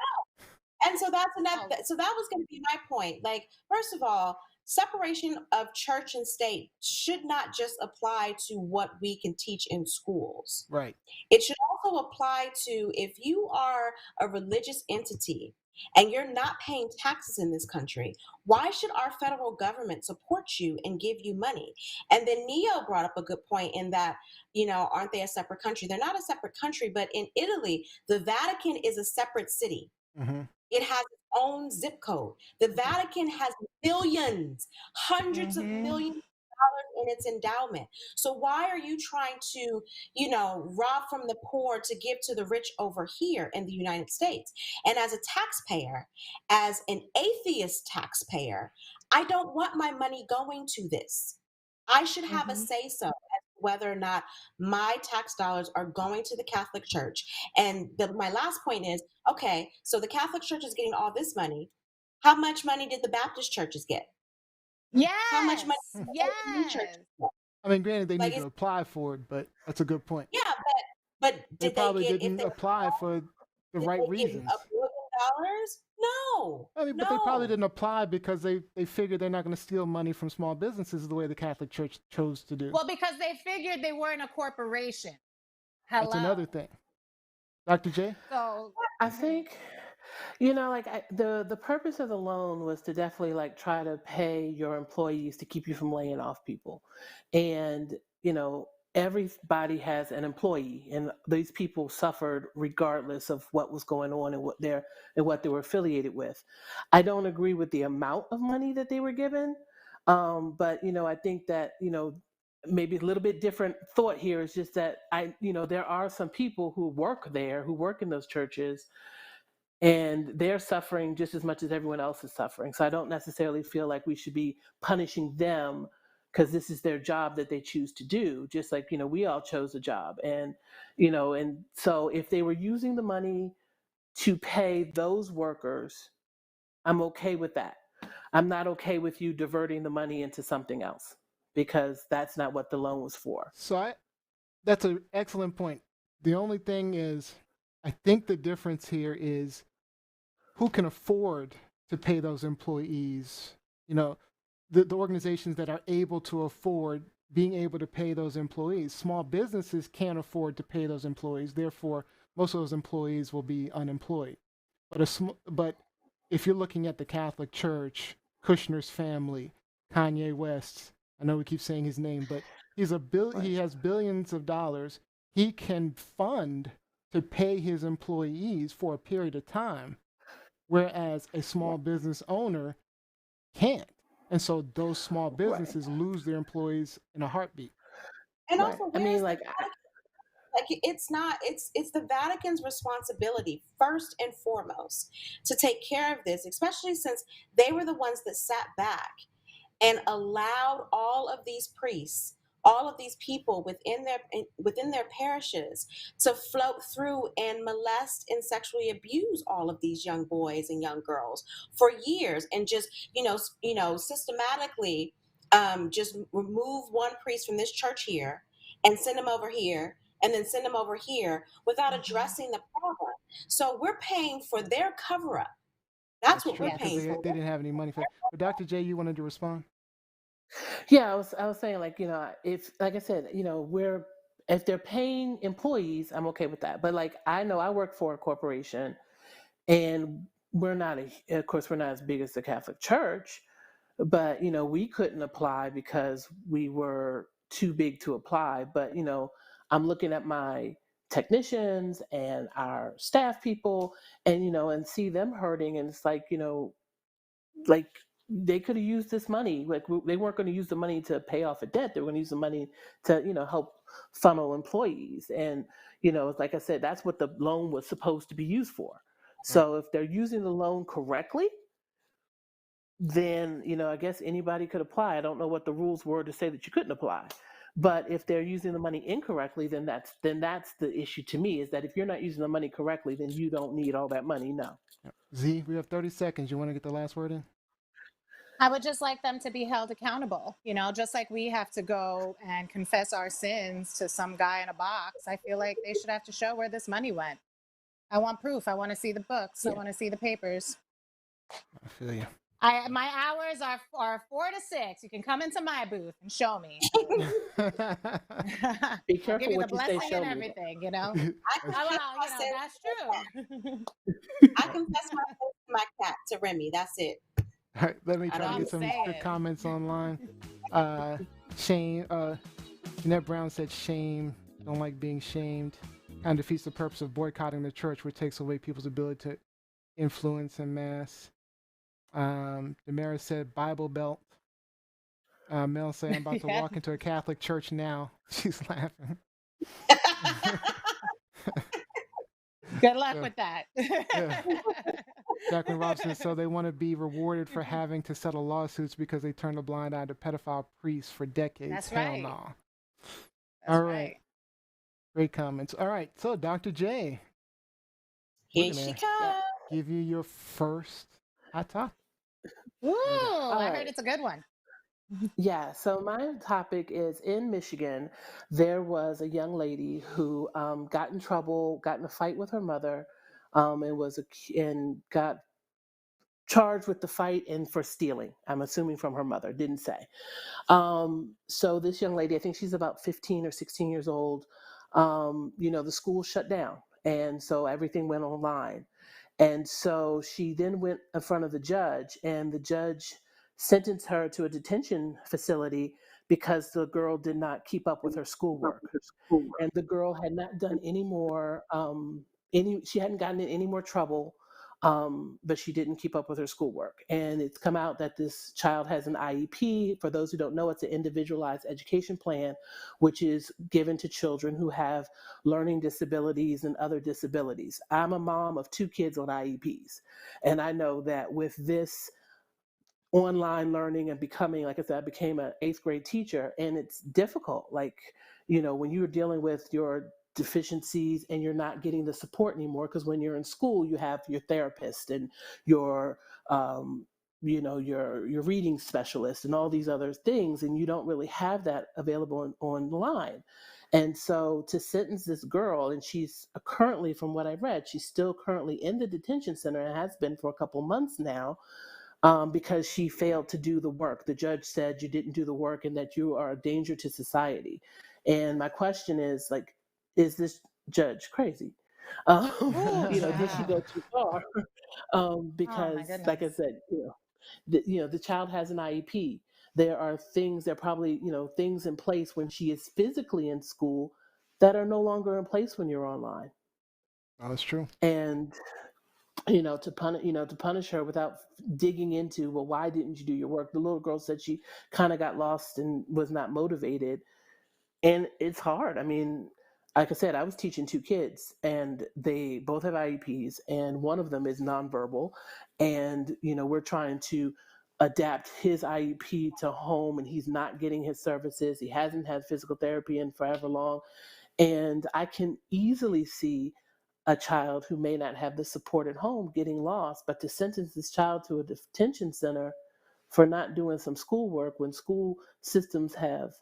and so that's another. Oh, So that was going to be my point. Like, first of all, separation of church and state should not just apply to what we can teach in schools. Right. It should also apply to if you are a religious entity and you're not paying taxes in this country, why should our federal government support you and give you money? And then Neo brought up a good point in that, aren't they a separate country? They're not a separate country, but in Italy, the Vatican is a separate city. Mm-hmm. It has its own zip code. The Vatican has billions, hundreds of Mm-hmm. millions of dollars in its endowment. So why are you trying to, rob from the poor to give to the rich over here in the United States? And as a taxpayer, as an atheist taxpayer, I don't want my money going to this. I should have a Mm-hmm. say so as to whether or not my tax dollars are going to the Catholic Church. And my last point is, okay, so the Catholic Church is getting all this money. How much money did the Baptist churches get? How much money Yes. did the AME church Yes. get? I mean, granted, they Like, need to apply for it, but that's a good point. yeah, but They did they probably get, if didn't they apply for the did right they get reasons. $1 billion? No, I mean, but they probably no. didn't apply because they figured they're not going to steal money from small businesses the way the Catholic Church chose to do. Well, because they figured they weren't a corporation. That's Hello. another thing. Dr. J? So I think, like the purpose of the loan was to definitely like try to pay your employees to keep you from laying off people. And, everybody has an employee, and these people suffered regardless of what was going on and what they were affiliated with. I don't agree with the amount of money that they were given. But, I think that, maybe a little bit different thought here is just that there are some people who work there, who work in those churches, and they're suffering just as much as everyone else is suffering. So I don't necessarily feel like we should be punishing them because this is their job that they choose to do, just like, we all chose a job. And, and so if they were using the money to pay those workers, I'm okay with that. I'm not okay with you diverting the money into something else because that's not what the loan was for. So that's an excellent point. The only thing is, I think the difference here is who can afford to pay those employees. The organizations that are able to afford being able to pay those employees. Small businesses can't afford to pay those employees. Therefore, most of those employees will be unemployed. But if you're looking at the Catholic Church, Kushner's family, Kanye West, I know we keep saying his name, but he has billions of dollars. He can fund to pay his employees for a period of time, whereas a small business owner can't. And so those small businesses lose their employees in a heartbeat. And Right. also, I where is mean, the like, it's not, it's the Vatican's responsibility first and foremost to take care of this, especially since they were the ones that sat back and allowed all of these priests, all of these people within their parishes to float through and molest and sexually abuse all of these young boys and young girls for years, and just systematically just remove one priest from this church here and send him over here and then send them over here without addressing the problem. So we're paying for their cover up. That's what true, we're because paying for. they didn't have any money for that. But Dr. J, you wanted to respond? yeah, I was saying, like, if, like I said, if they're paying employees, I'm okay with that. But like, I know I work for a corporation, and of course, we're not as big as the Catholic Church, but we couldn't apply because we were too big to apply. But I'm looking at my technicians and our staff people, and see them hurting, and it's like they could have used this money. Like, they weren't going to use the money to pay off a debt. They were going to use the money to help funnel employees. And like I said, that's what the loan was supposed to be used for. So if they're using the loan correctly, then I guess anybody could apply. I don't know what the rules were to say that you couldn't apply. But if they're using the money incorrectly, then that's the issue to me, is that if you're not using the money correctly, then you don't need all that money. No. Z, we have 30 seconds. You want to get the last word in? I would just like them to be held accountable, just like we have to go and confess our sins to some guy in a box. I feel like they should have to show where this money went. I want proof. I want to see the books. I want to see the papers. I feel you. My hours are 4 to 6. You can come into my booth and show me. Be I'll careful give you the what you say. blessing Show and me. everything, I confess my sins. that's true. I confess my sins my cat to Remy. That's it. All right, let me I try to don't I'm get need some more. good saying. comments online. Uh, Shane, Jeanette Brown said, "Shame. Don't like being shamed. And defeats the purpose of boycotting the church, which takes away people's ability to influence en masse." Damaris said, "Bible Belt." Mel saying, "I'm about to Yeah. walk into a Catholic church now." She's laughing. Good luck So, with that. yeah. Jacqueline Robinson, so they want to be rewarded for having to settle lawsuits because they turned a blind eye to pedophile priests for decades. That's Hell right. no. That's All right. right. Great comments. All right. So, Dr. J, we're Here going she to Yeah. comes. give you your first hot topic. Woo! What do you got? All I heard right. it's a good one. Yeah, so my topic is in Michigan. There was a young lady who got in trouble, got in a fight with her mother, and got charged with the fight and for stealing. I'm assuming from her mother, didn't say. So this young lady, I think she's about 15 or 16 years old. The school shut down, and so everything went online. And so she then went in front of the judge, and the judge sentenced her to a detention facility because the girl did not keep up with her schoolwork. And the girl had not done any more, she hadn't gotten in any more trouble, but she didn't keep up with her schoolwork. And it's come out that this child has an IEP. For those who don't know, it's an individualized education plan, which is given to children who have learning disabilities and other disabilities. I'm a mom of 2 kids on IEPs, and I know that with this online learning and becoming, like I said, I became an 8th grade teacher, and it's difficult. Like, when you're dealing with your deficiencies and you're not getting the support anymore, because when you're in school, you have your therapist and your, your reading specialist and all these other things, and you don't really have that available online. And so to sentence this girl, and she's currently, from what I read, she's still currently in the detention center and has been for a couple months now, because she failed to do the work. The judge said you didn't do the work and that you are a danger to society. And my question is, like, is this judge crazy? Ooh, Did she child. go too far? Oh my Because, like I goodness. said, the child has an IEP. There are probably, things in place when she is physically in school that are no longer in place when you're online. Oh, that's true. And to punish her without digging into, well, why didn't you do your work? The little girl said she kind of got lost and was not motivated, and it's hard. I mean, like I said, I was teaching 2 kids, and they both have IEPs, and one of them is nonverbal, and we're trying to adapt his IEP to home, and he's not getting his services. He hasn't had physical therapy in forever long, and I can easily see a child who may not have the support at home getting lost. But to sentence this child to a detention center for not doing some schoolwork, when school systems have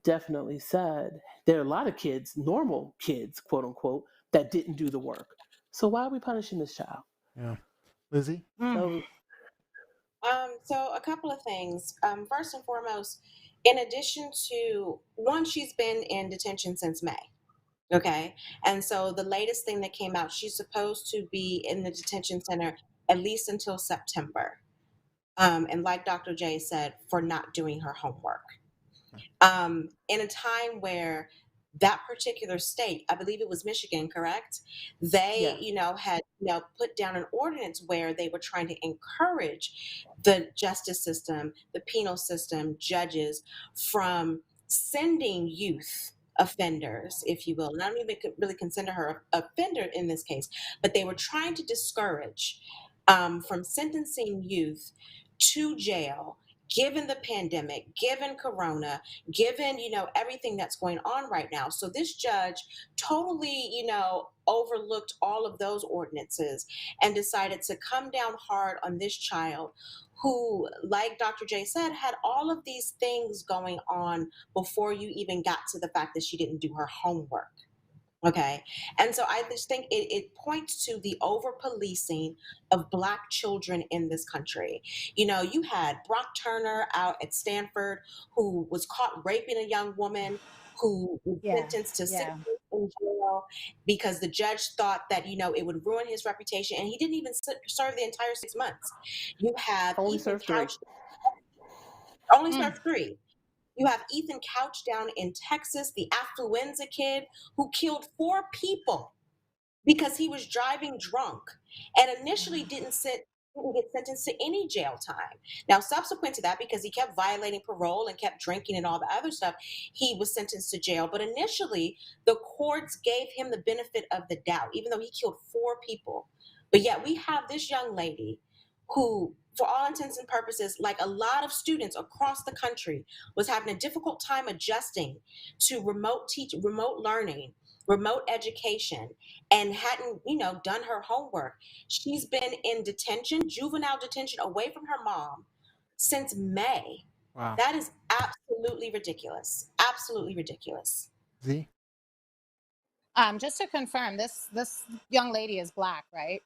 definitely said there are a lot of kids, normal kids, quote unquote, that didn't do the work. So why are we punishing this child? Yeah. Lizzie? Mm. So So a couple of things. First and foremost, in addition to one, she's been in detention since May. Okay. And so the latest thing that came out, she's supposed to be in the detention center at least until September. And like Dr. J said, for not doing her homework. In a time where that particular state, I believe it was Michigan, correct? They, yeah, had, put down an ordinance where they were trying to encourage the justice system, the penal system, judges from sending youth offenders, if you will. And I don't even really consider her a offender in this case, but they were trying to discourage from sentencing youth to jail given the pandemic, given corona, given, everything that's going on right now. So this judge totally, overlooked all of those ordinances and decided to come down hard on this child who, like Dr. J said, had all of these things going on before you even got to the fact that she didn't do her homework. Okay. And so I just think it points to the over policing of Black children in this country. You had Brock Turner out at Stanford who was caught raping a young woman who was Yeah. sentenced to 6 Yeah. years in jail because the judge thought that it would ruin his reputation, and he didn't even serve the entire 6 months. You have Only Ethan served 3. Couch only Mm. served 3. You have Ethan Couch down in Texas, the affluenza kid who killed 4 people because he was driving drunk and initially didn't get sentenced to any jail time. Now, subsequent to that, because he kept violating parole and kept drinking and all the other stuff, he was sentenced to jail. But initially, the courts gave him the benefit of the doubt, even though he killed 4 people. But yet, we have this young lady who, for all intents and purposes, like a lot of students across the country, was having a difficult time adjusting to remote learning, remote education, and hadn't done her homework. She's been in detention, juvenile detention, away from her mom since May. Wow. That is absolutely ridiculous, absolutely ridiculous. Z? Just to confirm, this young lady is Black, right?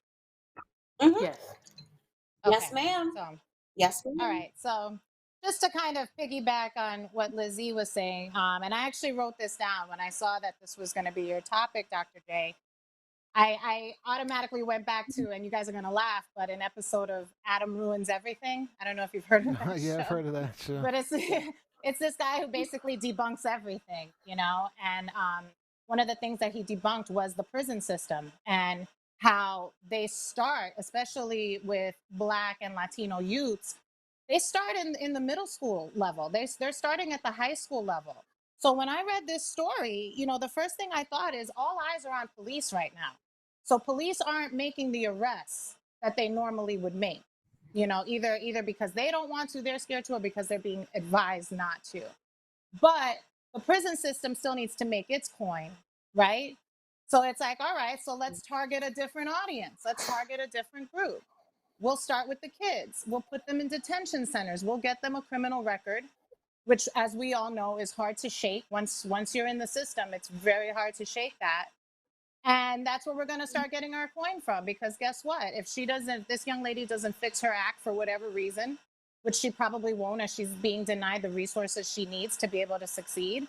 Hmm. Yes. Yes, Okay. ma'am. So, Yes, all ma'am. right. So, just to kind of piggyback on what Lizzie was saying, and I actually wrote this down when I saw that this was going to be your topic, Dr. J. I automatically went back to, and you guys are going to laugh, but an episode of Adam Ruins Everything. I don't know if you've heard of that Yeah, I've show, heard of that show. but it's this guy who basically debunks everything, and one of the things that he debunked was the prison system and how they start, especially with Black and Latino youths, they start in the middle school level. They're starting at the high school level. So when I read this story, the first thing I thought is all eyes are on police right now. So police aren't making the arrests that they normally would make. Either because they don't want to, they're scared to, or because they're being advised not to. But the prison system still needs to make its coin, right? So it's like, all right, so let's target a different audience. Let's target a different group. We'll start with the kids. We'll put them in detention centers. We'll get them a criminal record, which, as we all know, is hard to shake. Once you're in the system, it's very hard to shake that. And that's where we're going to start getting our coin from. Because guess what? If this young lady doesn't fix her act for whatever reason, which she probably won't, as she's being denied the resources she needs to be able to succeed,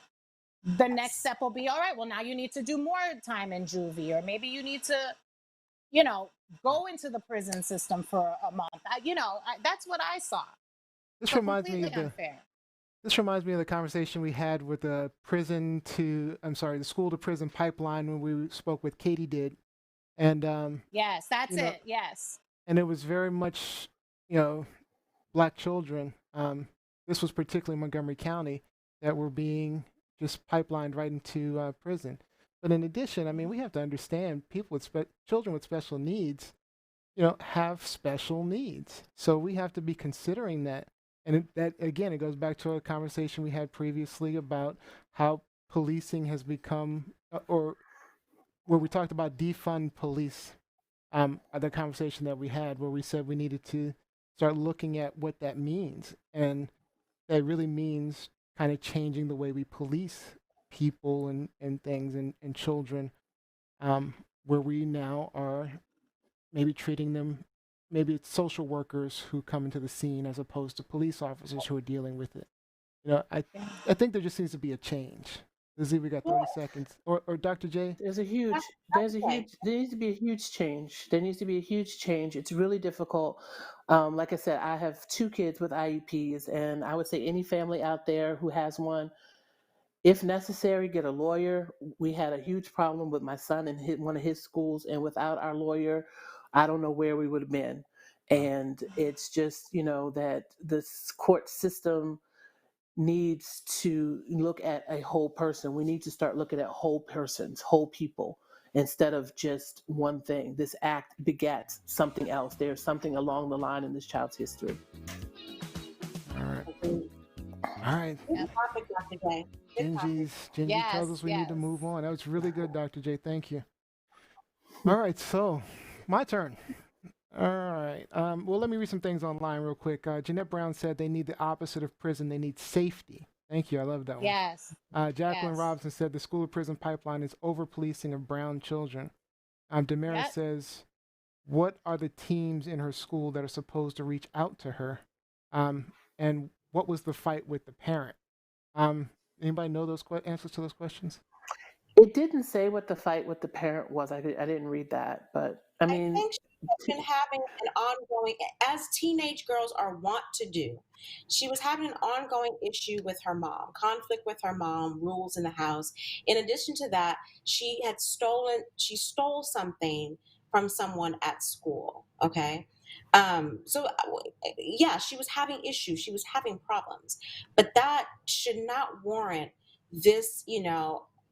the next step will be, all right, well, now you need to do more time in juvie, or maybe you need to, go into the prison system for a month. That's what I saw. This So reminds me completely of unfair. this reminds me of the conversation we had with the the school to prison pipeline when we spoke with Katie did, and Yes, that's you know, it. Yes. and it was very much, you know, Black children. This was particularly Montgomery County that were being just pipelined right into prison. But in addition, I mean, we have to understand people with children with special needs, have special needs. So we have to be considering that. And that again, it goes back to a conversation we had previously about how policing has become, or where we talked about defund police. The conversation that we had where we said we needed to start looking at what that means, and that really means kind of changing the way we police people and things and children, where we now are maybe treating them, maybe it's social workers who come into the scene as opposed to police officers who are dealing with it. I think there just needs to be a change. Lizzie, we got 30 seconds. Or Dr. J? There needs to be a huge change. There needs to be a huge change. It's really difficult. Like I said, I have 2 kids with IEPs, and I would say any family out there who has one, if necessary, get a lawyer. We had a huge problem with my son in one of his schools, and without our lawyer, I don't know where we would have been. And it's just, that this court system needs to look at a whole person. We need to start looking at whole persons, whole people, instead of just one thing. This act begats something else. There's something along the line in this child's history. All right. All right. Yep. Topic, Dr. J. Good topic. Gingy Yes, tells us we need to yes. move on. That was really good, Dr. J. Thank you. All right, so my turn. All right. Well, let me read some things online real quick. Jeanette Brown said they need the opposite of prison. They need safety. Thank you. I love that one. Yes. Jacqueline Yes. Robinson said the school to prison pipeline is over policing of brown children. Damaris Yep. says, what are the teams in her school that are supposed to reach out to her? And what was the fight with the parent? Anybody know those answers to those questions? It didn't say what the fight with the parent was. I didn't read that, but I I mean, think she has been having an ongoing, as teenage girls are wont to do. She was having an ongoing issue with her mom, conflict with her mom, rules in the house. In addition to that, she stole something from someone at school. Okay. Yeah, she was having issues. She was having problems, but that should not warrant this,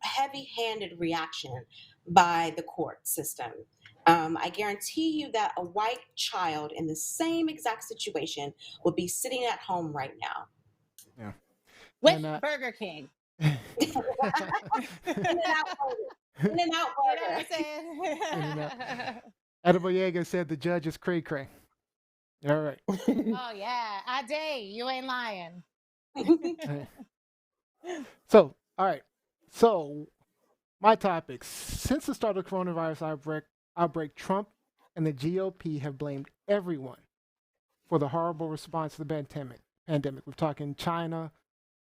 heavy handed reaction by the court system. I guarantee you that a white child in the same exact situation would be sitting at home right now. Yeah. with And Burger King. that's right. In and out burger. In and out You know what burger. I'm saying? In and out. Edible Yeager said the judge is cray cray. All right. Oh yeah, I dare you ain't lying. All right. So, all right. So, my topics. Since the start of the coronavirus outbreak, Trump and the GOP have blamed everyone for the horrible response to the pandemic. We're talking China,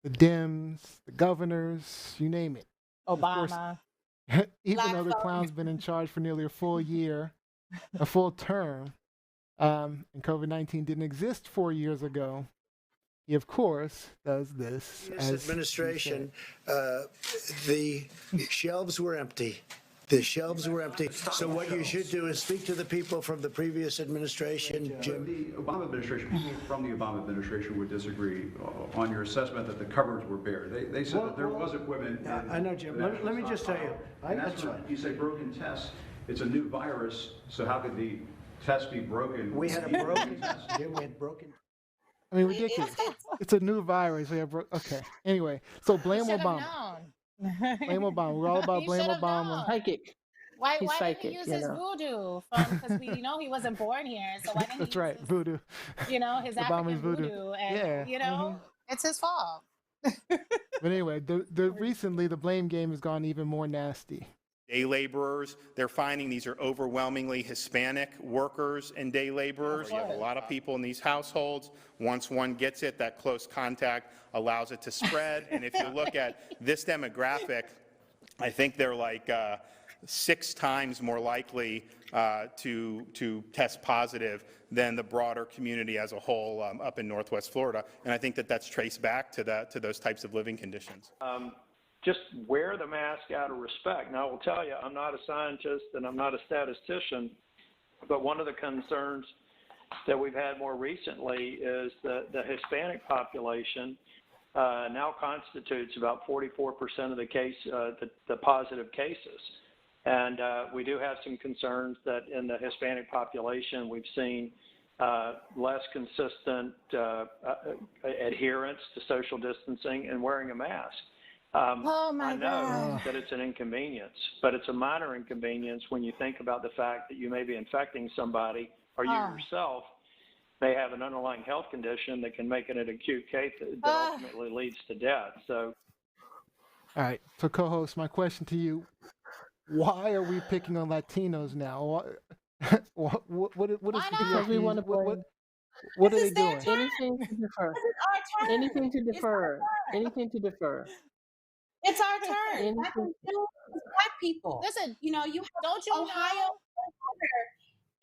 the Dems, the governors, you name it. Of course, Obama. even Black though the folks. clown's been in charge for nearly a full year, a full term, and COVID-19 didn't exist 4 years ago, he, of course, does this. This administration, the shelves were empty. The shelves were empty. So what you should do is speak to the people from the previous administration, Jim. The Obama administration, people from the Obama administration would disagree on your assessment that the cupboards were bare. They said that there was equipment. I know, Jim. Let me just tell you. That's right. You say broken tests. It's a new virus, so how could the test be broken? We had a broken test. Jim, we had broken. I mean, ridiculous. It's a new virus. Okay. Anyway, so blame Should have Obama. known. Blame Obama. We're all about He blame should have Obama. known. psychic. Why He's didn't psychic, he use you his know. voodoo? Because we know he wasn't born here, so why didn't he That's use right, his, voodoo. his Obama's African voodoo. voodoo? And Yeah. it's his fault. But anyway, recently the blame game has gone even more nasty. Day laborers, they're finding these are overwhelmingly Hispanic workers and day laborers. You have a lot of people in these households. Once one gets it, that close contact allows it to spread. And if you look at this demographic, I think they're like 6 times more likely to test positive than the broader community as a whole up in Northwest Florida. And I think that that's traced back to those types of living conditions. Just wear the mask out of respect. Now, I will tell you, I'm not a scientist and I'm not a statistician, but one of the concerns that we've had more recently is that the Hispanic population now constitutes about 44% of the positive cases. And we do have some concerns that in the Hispanic population, we've seen less consistent adherence to social distancing and wearing a mask. Oh my I know God. that it's an inconvenience, but it's a minor inconvenience when you think about the fact that you may be infecting somebody or you yourself may have an underlying health condition that can make it an acute case that ultimately leads to death. So, all right. So, co-host, my question to you: why are we picking on Latinos now? What is Because we want to blame. What are they doing? Anything to defer. Anything to defer. Anything to defer. It's our turn. Back in June, it was Black people. Listen, you have don't you Ohio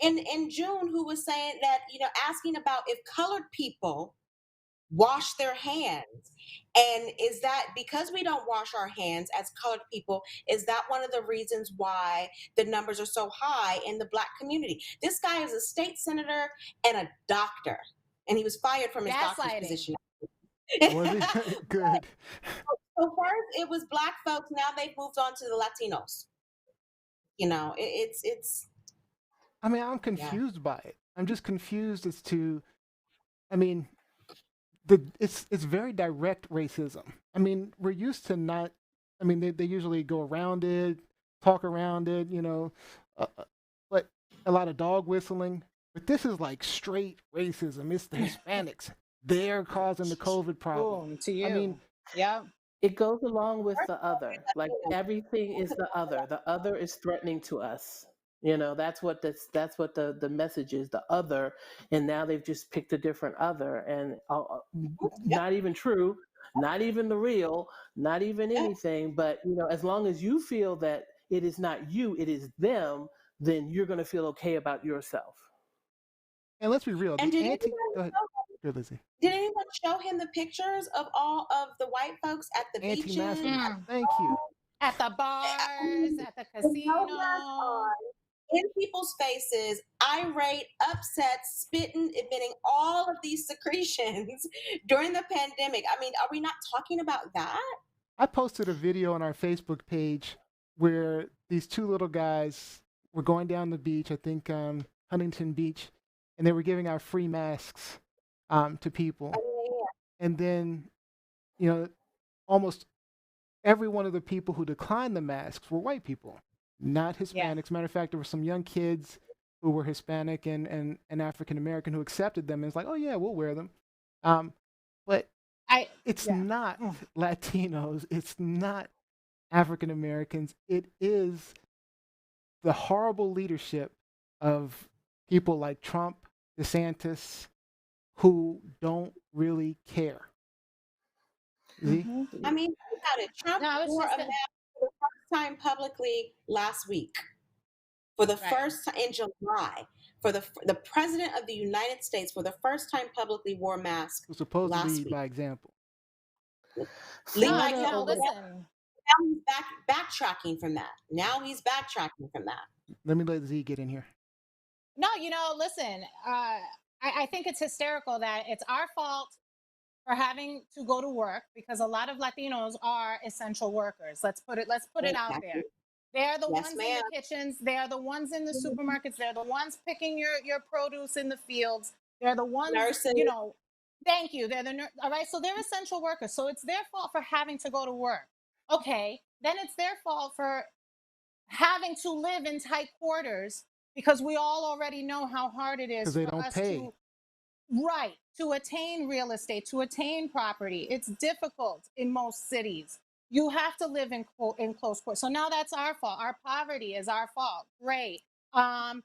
in June who was saying that, asking about if colored people wash their hands. And is that because we don't wash our hands as colored people, is that one of the reasons why the numbers are so high in the Black community? This guy is a state senator and a doctor, and he was fired from his doctor's position. Was he? Good. So first it was Black folks, now they've moved on to the Latinos. It's. I mean, I'm confused by it. I'm just confused as to, I mean, it's very direct racism. I mean, we're used to not. I mean, they usually go around it, talk around it, but a lot of dog whistling. But this is like straight racism. It's the Hispanics. They're causing the COVID problem. Boom, to you. I mean, yeah. It goes along with the other. Like everything is the other. The other is threatening to us. That's what the message is, the other. And now they've just picked a different other, and not even true. not even the real, not even anything. But as long as you feel that it is not you, it is them, then you're going to feel okay about yourself. And let's be real, And the anti. Go ahead, Lizzie. did anyone show him the pictures of all of the white folks at the beaches? Anti-maskers. Thank you. At the bars, at the With no mask casino. on, in people's faces, irate, upset, spitting, emitting all of these secretions during the pandemic. I mean, are we not talking about that? I posted a video on our Facebook page where these two little guys were going down the beach, I think Huntington Beach, and they were giving out free masks to people. And then, almost every one of the people who declined the masks were white people, not Hispanics. Matter of fact, there were some young kids who were Hispanic and African American who accepted them and was like, oh yeah, we'll wear them. But it's not Latinos. It's not African Americans. It is the horrible leadership of people like Trump, DeSantis, who don't really care. I mean, think about it. Trump wore a mask for the first time publicly last week. For the first time in July, for the president of the United States, for the first time publicly wore a mask. Who's supposed to last lead week. by example. Lead by example. Now he's backtracking from that. Let me let Z get in here. No, listen, I think it's hysterical that it's our fault for having to go to work because a lot of Latinos are essential workers. Let's put it out there. They're the ones in the kitchens. They're the ones in the supermarkets. They're the ones picking your produce in the fields. They're the ones, nurses. Thank you. They're all right. So they're essential workers. So it's their fault for having to go to work. Okay. Then it's their fault for having to live in tight quarters because we all already know how hard it is for us to attain real estate, to attain property. It's difficult in most cities. You have to live in close quarters. So now that's our fault. Our poverty is our fault. Great. And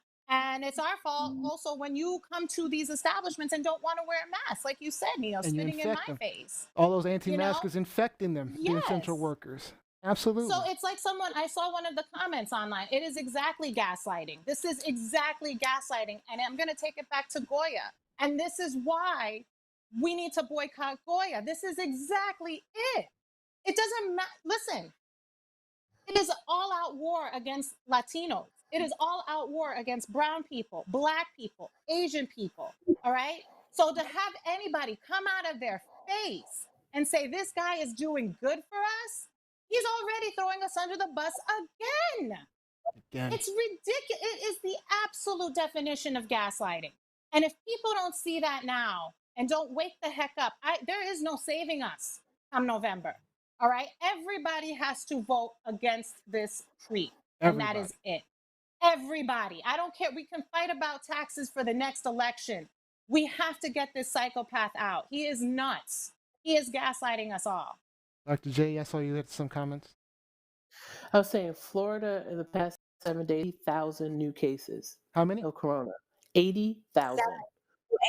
it's our fault also when you come to these establishments and don't want to wear a mask, like you said, Neil, spitting in my face. All those anti-maskers infecting them, the essential workers. Absolutely. So it's like I saw one of the comments online. It is exactly gaslighting. This is exactly gaslighting. And I'm going to take it back to Goya. And this is why we need to boycott Goya. This is exactly it. It doesn't matter. Listen, it is all out war against Latinos. It is all out war against brown people, black people, Asian people. All right. So to have anybody come out of their face and say this guy is doing good for us, he's already throwing us under the bus again. It's ridiculous. It is the absolute definition of gaslighting. And if people don't see that now and don't wake the heck up, there is no saving us come November. All right. Everybody has to vote against this creep. And that is it. Everybody. I don't care. We can fight about taxes for the next election. We have to get this psychopath out. He is nuts. He is gaslighting us all. Dr. J, I saw you had some comments. I was saying Florida in the past 7 days, 80,000 new cases. How many? Of corona. 80,000.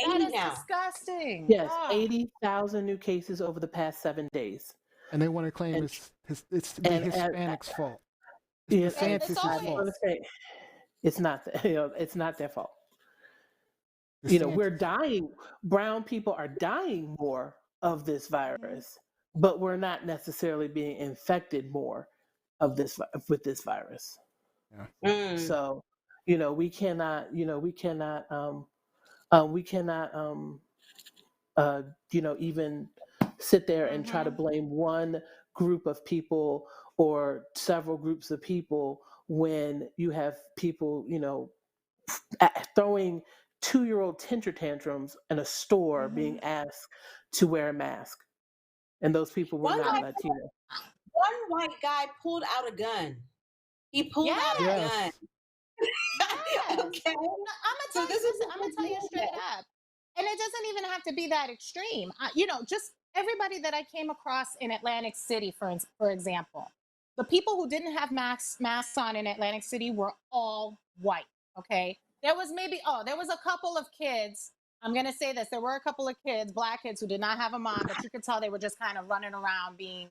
That is disgusting. Yes, 80,000 new cases over the past 7 days. And they want to claim it's the Hispanics' fault. It's DeSantis' fault. It's not. It's not their fault. We're dying. Brown people are dying more of this virus, but we're not necessarily being infected more with this virus. Yeah. So, we cannot even sit there and try to blame one group of people or several groups of people when you have people, throwing 2-year-old temper tantrums in a store being asked to wear a mask. And those people were not Latino. One white guy pulled out a gun. He pulled out a gun. Yes. Okay. I'm gonna tell you straight up. And it doesn't even have to be that extreme. Just everybody that I came across in Atlantic City, for example, the people who didn't have masks on in Atlantic City were all white. Okay. There was a couple of kids I'm going to say this. There were a couple of kids, black kids, who did not have a mom, but you could tell they were just kind of running around being,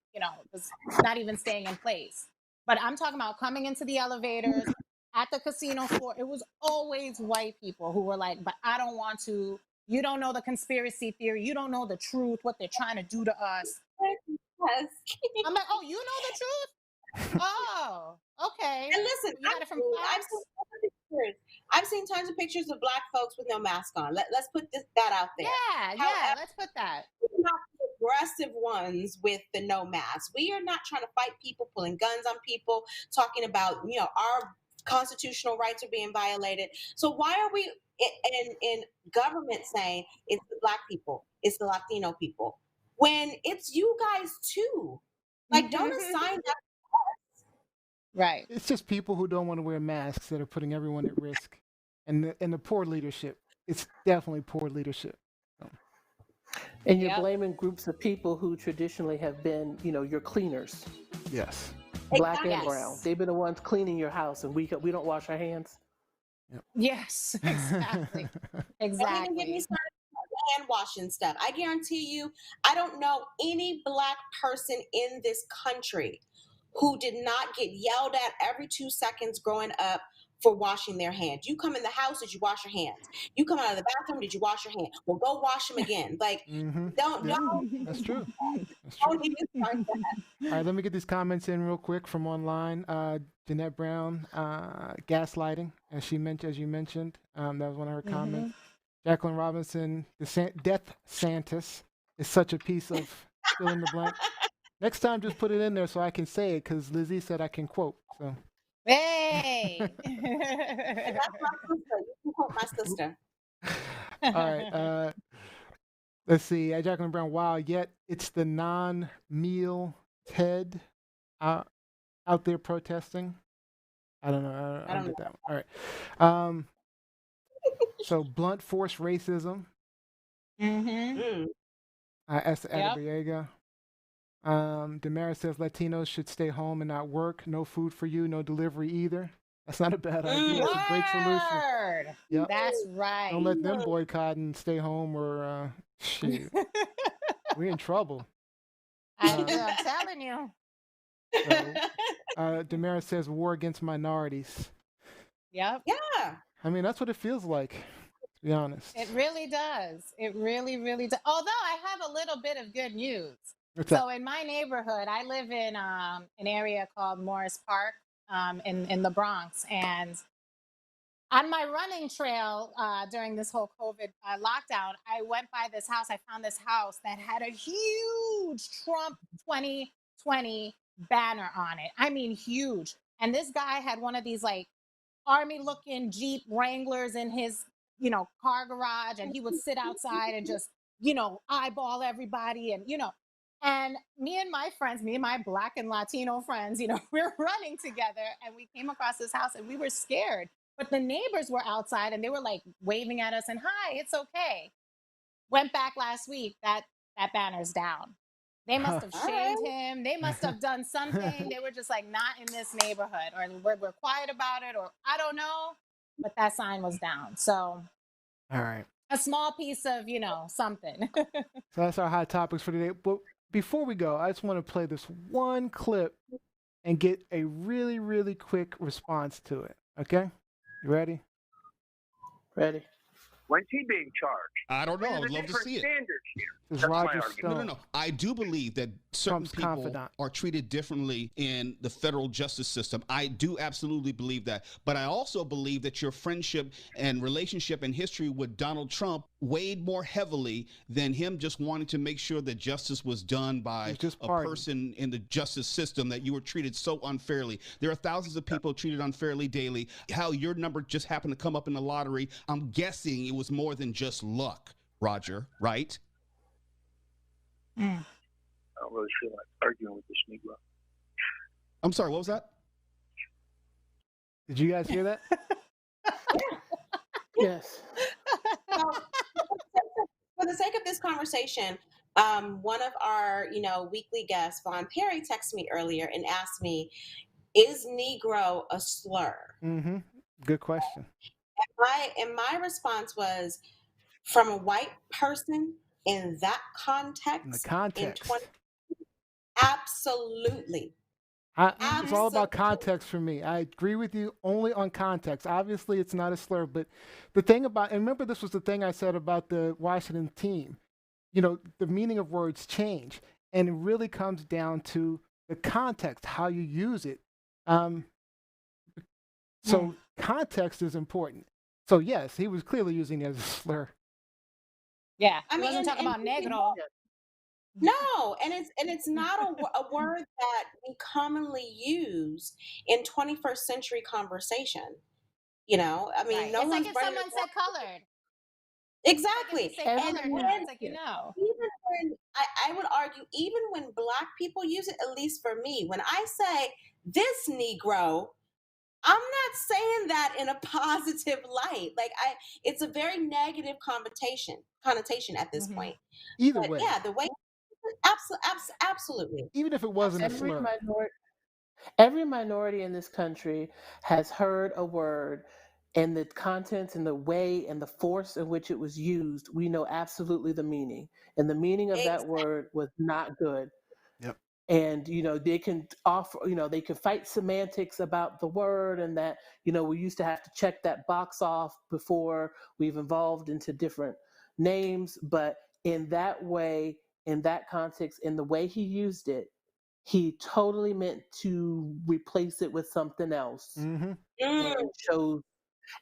just not even staying in place. But I'm talking about coming into the elevators at the casino floor. It was always white people who were like, but I don't want to. You don't know the conspiracy theory. You don't know the truth, what they're trying to do to us. Yes. I'm like, oh, you know the truth? Oh, okay. And listen, You got it from class? I've seen tons of pictures of black folks with no mask on. Let's put that out there. Yeah, let's put that. We're not the aggressive ones with the no mask. We are not trying to fight people, pulling guns on people, talking about, our constitutional rights are being violated. So why are we in government saying it's the black people, it's the Latino people, when it's you guys too? Like, don't assign that. Right. It's just people who don't want to wear masks that are putting everyone at risk, and the poor leadership. It's definitely poor leadership. So. And you're blaming groups of people who traditionally have been, your cleaners. Yes. Black and brown. They've been the ones cleaning your house, and we don't wash our hands. Yep. Yes, exactly. Don't even get me started on hand washing stuff. I guarantee you, I don't know any black person in this country who did not get yelled at every 2 seconds growing up for washing their hands. You come in the house, did you wash your hands? You come out of the bathroom, did you wash your hands? Well, go wash them again. Like, don't. That's true. That's true. Don't even start that. All right, let me get these comments in real quick from online. Jeanette Brown, gaslighting, as you mentioned, that was one of her comments. Jacqueline Robinson, Death Santis is such a piece of fill in the blank. Next time, just put it in there so I can say it, because Lizzie said I can quote. So. Hey! That's my sister. You can quote my sister. All right. Let's see. Jacqueline Brown, wow, yet it's the non-meal Ted out there protesting. I don't know. I don't get that one. All right. So blunt force racism. Esther Adeliega. Damaris says Latinos should stay home and not work. No food for you, no delivery either. That's not a bad idea. It's a great solution. Yep. That's right. Don't let them boycott and stay home, or shoot. We're in trouble. I'm telling you. So, Damaris says war against minorities. Yep. Yeah. I mean, that's what it feels like, to be honest. It really does. It really, really does. Although I have a little bit of good news. So in my neighborhood, I live in an area called Morris Park in the Bronx. And on my running trail during this whole COVID lockdown, I went by this house. I found this house that had a huge Trump 2020 banner on it. I mean, huge. And this guy had one of these like army-looking Jeep Wranglers in his, car garage. And he would sit outside and just, eyeball everybody and, And me and my Black and Latino friends, we're running together and we came across this house and we were scared. But the neighbors were outside and they were like waving at us and, hi, it's okay. Went back last week, that banner's down. They must have shamed him. They must have done something. They were just like, not in this neighborhood, or we're quiet about it, or I don't know. But that sign was down. So all right. A small piece of, something. So that's our hot topics for today. But before we go, I just want to play this one clip and get a really, really quick response to it. Okay? You ready? Ready. When's he being charged? I don't know. I would love to see it. Standards here. It's That's my Roger argument. Stone. No. I do believe that certain Trump's people confidant. are treated differently in the federal justice system. I do absolutely believe that. But I also believe that your friendship and relationship and history with Donald Trump weighed more heavily than him just wanting to make sure that justice was done by a person in the justice system, that you were treated so unfairly. There are thousands of people treated unfairly daily. How your number just happened to come up in the lottery, I'm guessing it was more than just luck, Roger, right? I don't really feel like arguing with this Negro. I'm sorry, what was that? Did you guys hear that? Yes. For the sake of this conversation, one of our, weekly guests, Vaughn Perry, texted me earlier and asked me, is Negro a slur? Mm-hmm. Good question. And my response was, from a white person in that In the context in 20, context. absolutely. It's all about Absolutely. context for me. I agree with you only on context. Obviously, it's not a slur, but the thing about, and remember, this was the thing I said about the Washington team. You know, the meaning of words change, and it really comes down to the context, how you use it. Um, so context is important. So yes, he was clearly using it as a slur. Yeah, I he mean, wasn't talking about negro. no, and it's not a word that we commonly use in 21st century conversation. You know, I mean, Right. no It's like one's if running someone said colored. It's like if exactly. you say And colored when girl, it's like you know. even when I would argue, even when black people use it, at least for me, when I say this Negro, I'm not saying that in a positive light. Like it's a very negative connotation at this point. Either But way, yeah, the way absolutely. even if it wasn't a Every slur. minority, every minority in this country has heard a word, and the contents and the way and the force in which it was used, we know absolutely the meaning. And the meaning of that Exactly. word was not good. Yep. And they can offer, they can fight semantics about the word, and that we used to have to check that box off before we've evolved into different names. But in that way, in that context, in the way he used it, he totally meant to replace it with something else, Mm-hmm. and chose,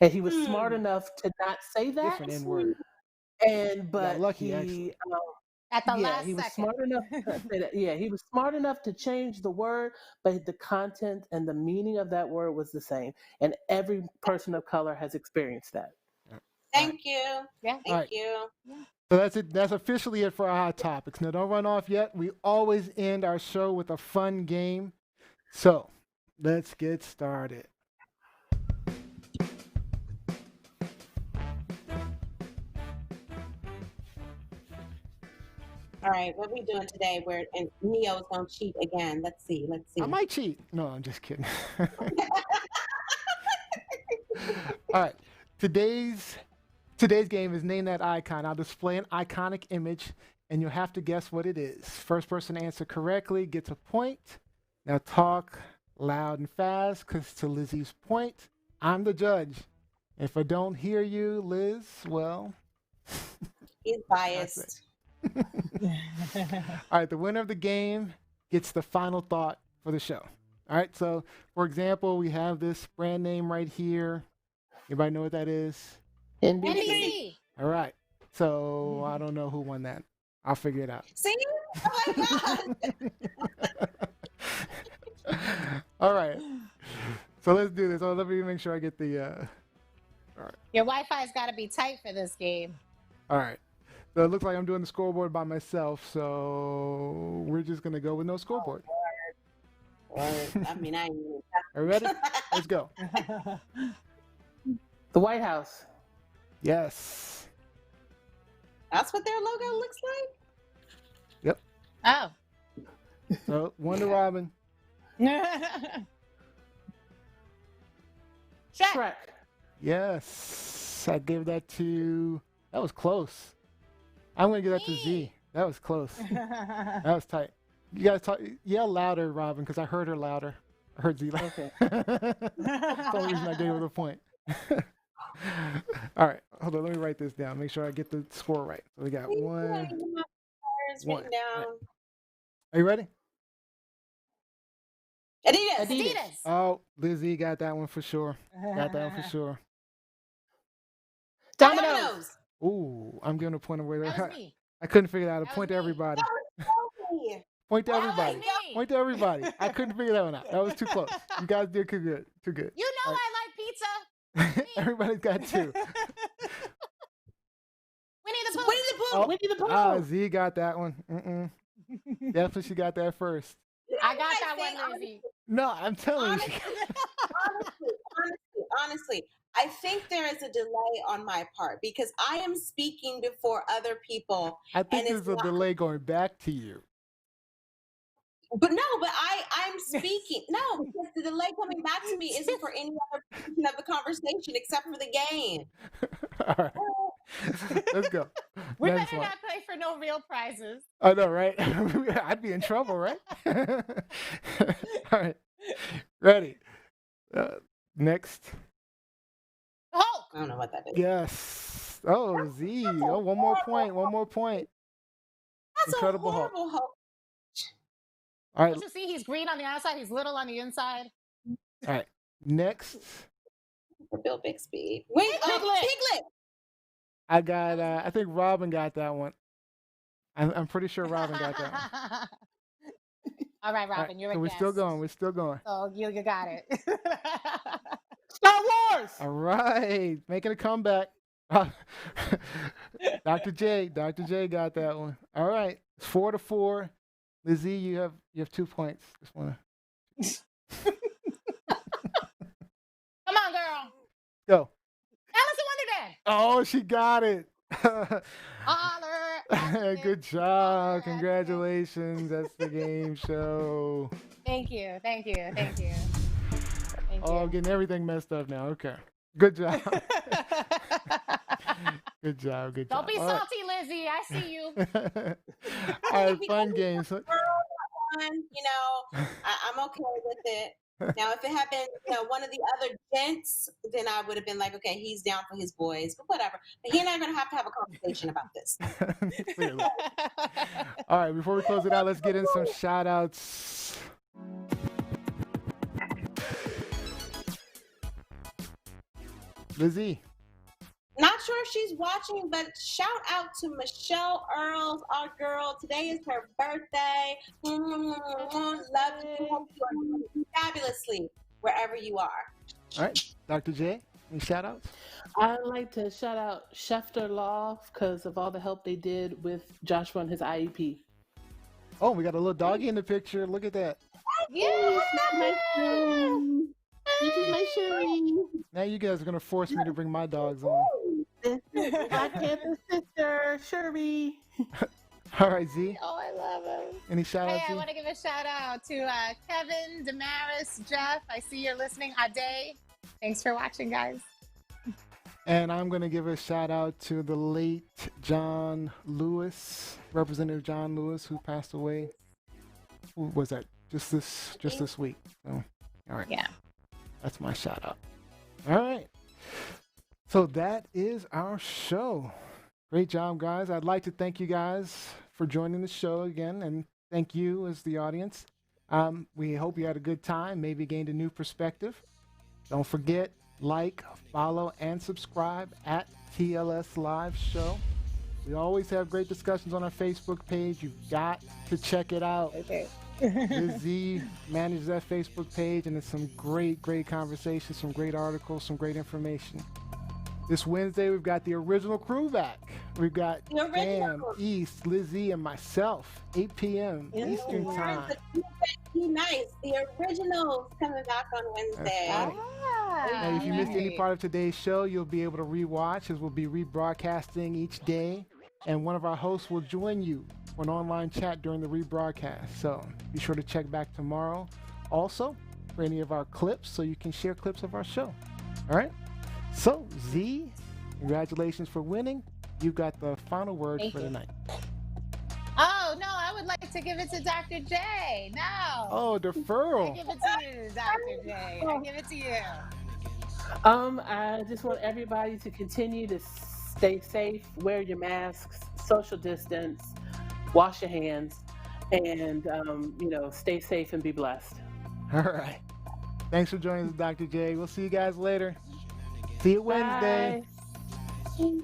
and he was smart Mm. enough to not say that. Different N word. But Got lucky, he actually. At the yeah, last he was second. smart enough to say that. Yeah, he was smart enough to change the word, but the content and the meaning of that word was the same. And every person of color has experienced that. Thank you. Yeah. All Thank right. you. So that's it. That's officially it for our hot topics. Now, don't run off yet. We always end our show with a fun game. So let's get started. All right, what we doing today? Where and Neo's gonna cheat again. Let's see. Let's see. I might cheat. No, I'm just kidding. All right. Today's game is Name That Icon. I'll display an iconic image, and you'll have to guess what it is. First person to answer correctly gets a point. Now talk loud and fast, because to Lizzie's point, I'm the judge. If I don't hear you, Liz, well, He's that's it. biased. All right, the winner of the game gets the final thought for the show. All right, so for example, we have this brand name right here. Anybody know what that is? NBC. All right, so I don't know who won that. I'll figure it out. See? Oh my God. All right, so let's do this. Oh, let me make sure I get the. All right. Your Wi-Fi's got to be tight for this game. All right. So it looks like I'm doing the scoreboard by myself, so we're just gonna go with no scoreboard. I mean, I ain't even- Are you ready? Let's go. The White House. Yes. That's what their logo looks like. Yep. Oh. So Wonder Robin. Shrek. Yes. I gave that to. That was close. I'm gonna give that to Z. That was close. That was tight. You guys yell louder, Robin, because I heard her louder. I heard Z louder. Okay. That's the only reason I gave her the point. All right, hold on. Let me write this down. Make sure I get the score right. So we got one. It's written down. Are you ready? Adidas. Oh, Lizzie got that one for sure. Got that one for sure. Domino's. Ooh, I'm giving a point away. That was me. I couldn't figure that out. That Point was to me. everybody. Me. Point to That was everybody. me. Point to everybody. I couldn't figure that one out. That was too close. You guys did too good. Too good. You know All I like pizza. right. Everybody's got two. Winnie the Pooh. Winnie the Pooh. Oh, Winnie the Pooh. Z got that one. Definitely she got that first. I got that one, Lizzie. No, I'm telling you. Honestly, I think there is a delay on my part because I am speaking before other people. I think and it's there's a delay going back to you. But no, but I'm speaking. No, because the delay coming back to me isn't for any other portion of the conversation except for the game. All right. Let's go. We Next better one. not play for no real prizes. I know, right? I'd be in trouble, right? All right. Ready. Next. Hulk. I don't know what that is. Yes. Oh, Z. Oh, one more point. One more point. That's Incredible a Hulk. horrible Hulk. All right. Don't you see? He's green on the outside. He's little on the inside. All right. Next. For Bill Bixby. Wait, Piglet. I got. I think Robin got that one. I'm pretty sure Robin got that one. All right, Robin, All right, you're a so we're guest. still going. We're still going. So you got it. Star Wars. All right, making a comeback. Dr. J got that one. All right, it's 4-4. Lizzie, you have 2 points. Just wanna Come on, girl. go. Alice in Wonderland. Oh, she got it. Holler. Good job. Congratulations. That's the game show. Thank you. Thank you. Thank you. Thank Oh, I'm you. getting everything messed up now. Okay. Good job. Good job. Good job. Don't be All right. salty, Lizzie. I see you. All right, fun game. So, You know, I'm okay with it. Now, if it had been, one of the other gents, then I would have been like, okay, he's down for his boys, but whatever. But he and I are going to have a conversation about this. clearly. All right, before we close it out, let's get in some shout outs. Lizzie. Not sure if she's watching, but shout out to Michelle Earls, our girl. Today is her birthday. Love you. Hope you are doing fabulously wherever you are. All right, Dr. J, any shout outs? I'd like to shout out Schefter Law because of all the help they did with Joshua and his IEP. Oh, we got a little doggy in the picture. Look at that. Yeah. This is my Sherry. Now you guys are going to force me to bring my dogs on. This is Black Panther's sister, Sherry. All right, Z. Oh, I love him. Any shout outs? Hey, I want to give a shout out to Kevin, Damaris, Jeff. I see you're listening. Ade. Thanks for watching, guys. And I'm going to give a shout out to the late John Lewis, Representative John Lewis, who passed away. Who was that? Just this week. So, all right. Yeah. That's my shout out. All right. So that is our show. Great job, guys. I'd like to thank you guys for joining the show again, and thank you as the audience. We hope you had a good time, maybe gained a new perspective. Don't forget, like, follow, and subscribe at TLS Live Show. We always have great discussions on our Facebook page. You've got to check it out. Okay. Z manages that Facebook page, and it's some great conversations, some great articles, some great information. This Wednesday, we've got the original crew back. We've got Bam, East, Lizzie, and myself, 8 p.m. Eastern Time. Be nice. The originals coming back on Wednesday. Right. And if you missed any part of today's show, you'll be able to rewatch, as we'll be rebroadcasting each day. And one of our hosts will join you for an online chat during the rebroadcast. So be sure to check back tomorrow also for any of our clips, so you can share clips of our show. All right? So, Z, congratulations for winning. You've got the final word for the night. Oh, no, I would like to give it to Dr. J. No. Oh, deferral. I give it to you, Dr. J. I give it to you. I just want everybody to continue to stay safe, wear your masks, social distance, wash your hands, and, stay safe and be blessed. All right. Thanks for joining us, Dr. J. We'll see you guys later. See you Wednesday. Bye.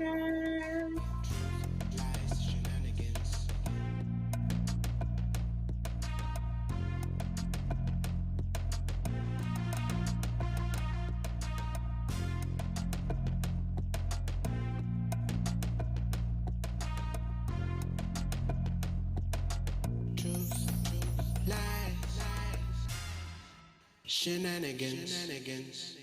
Shenanigans.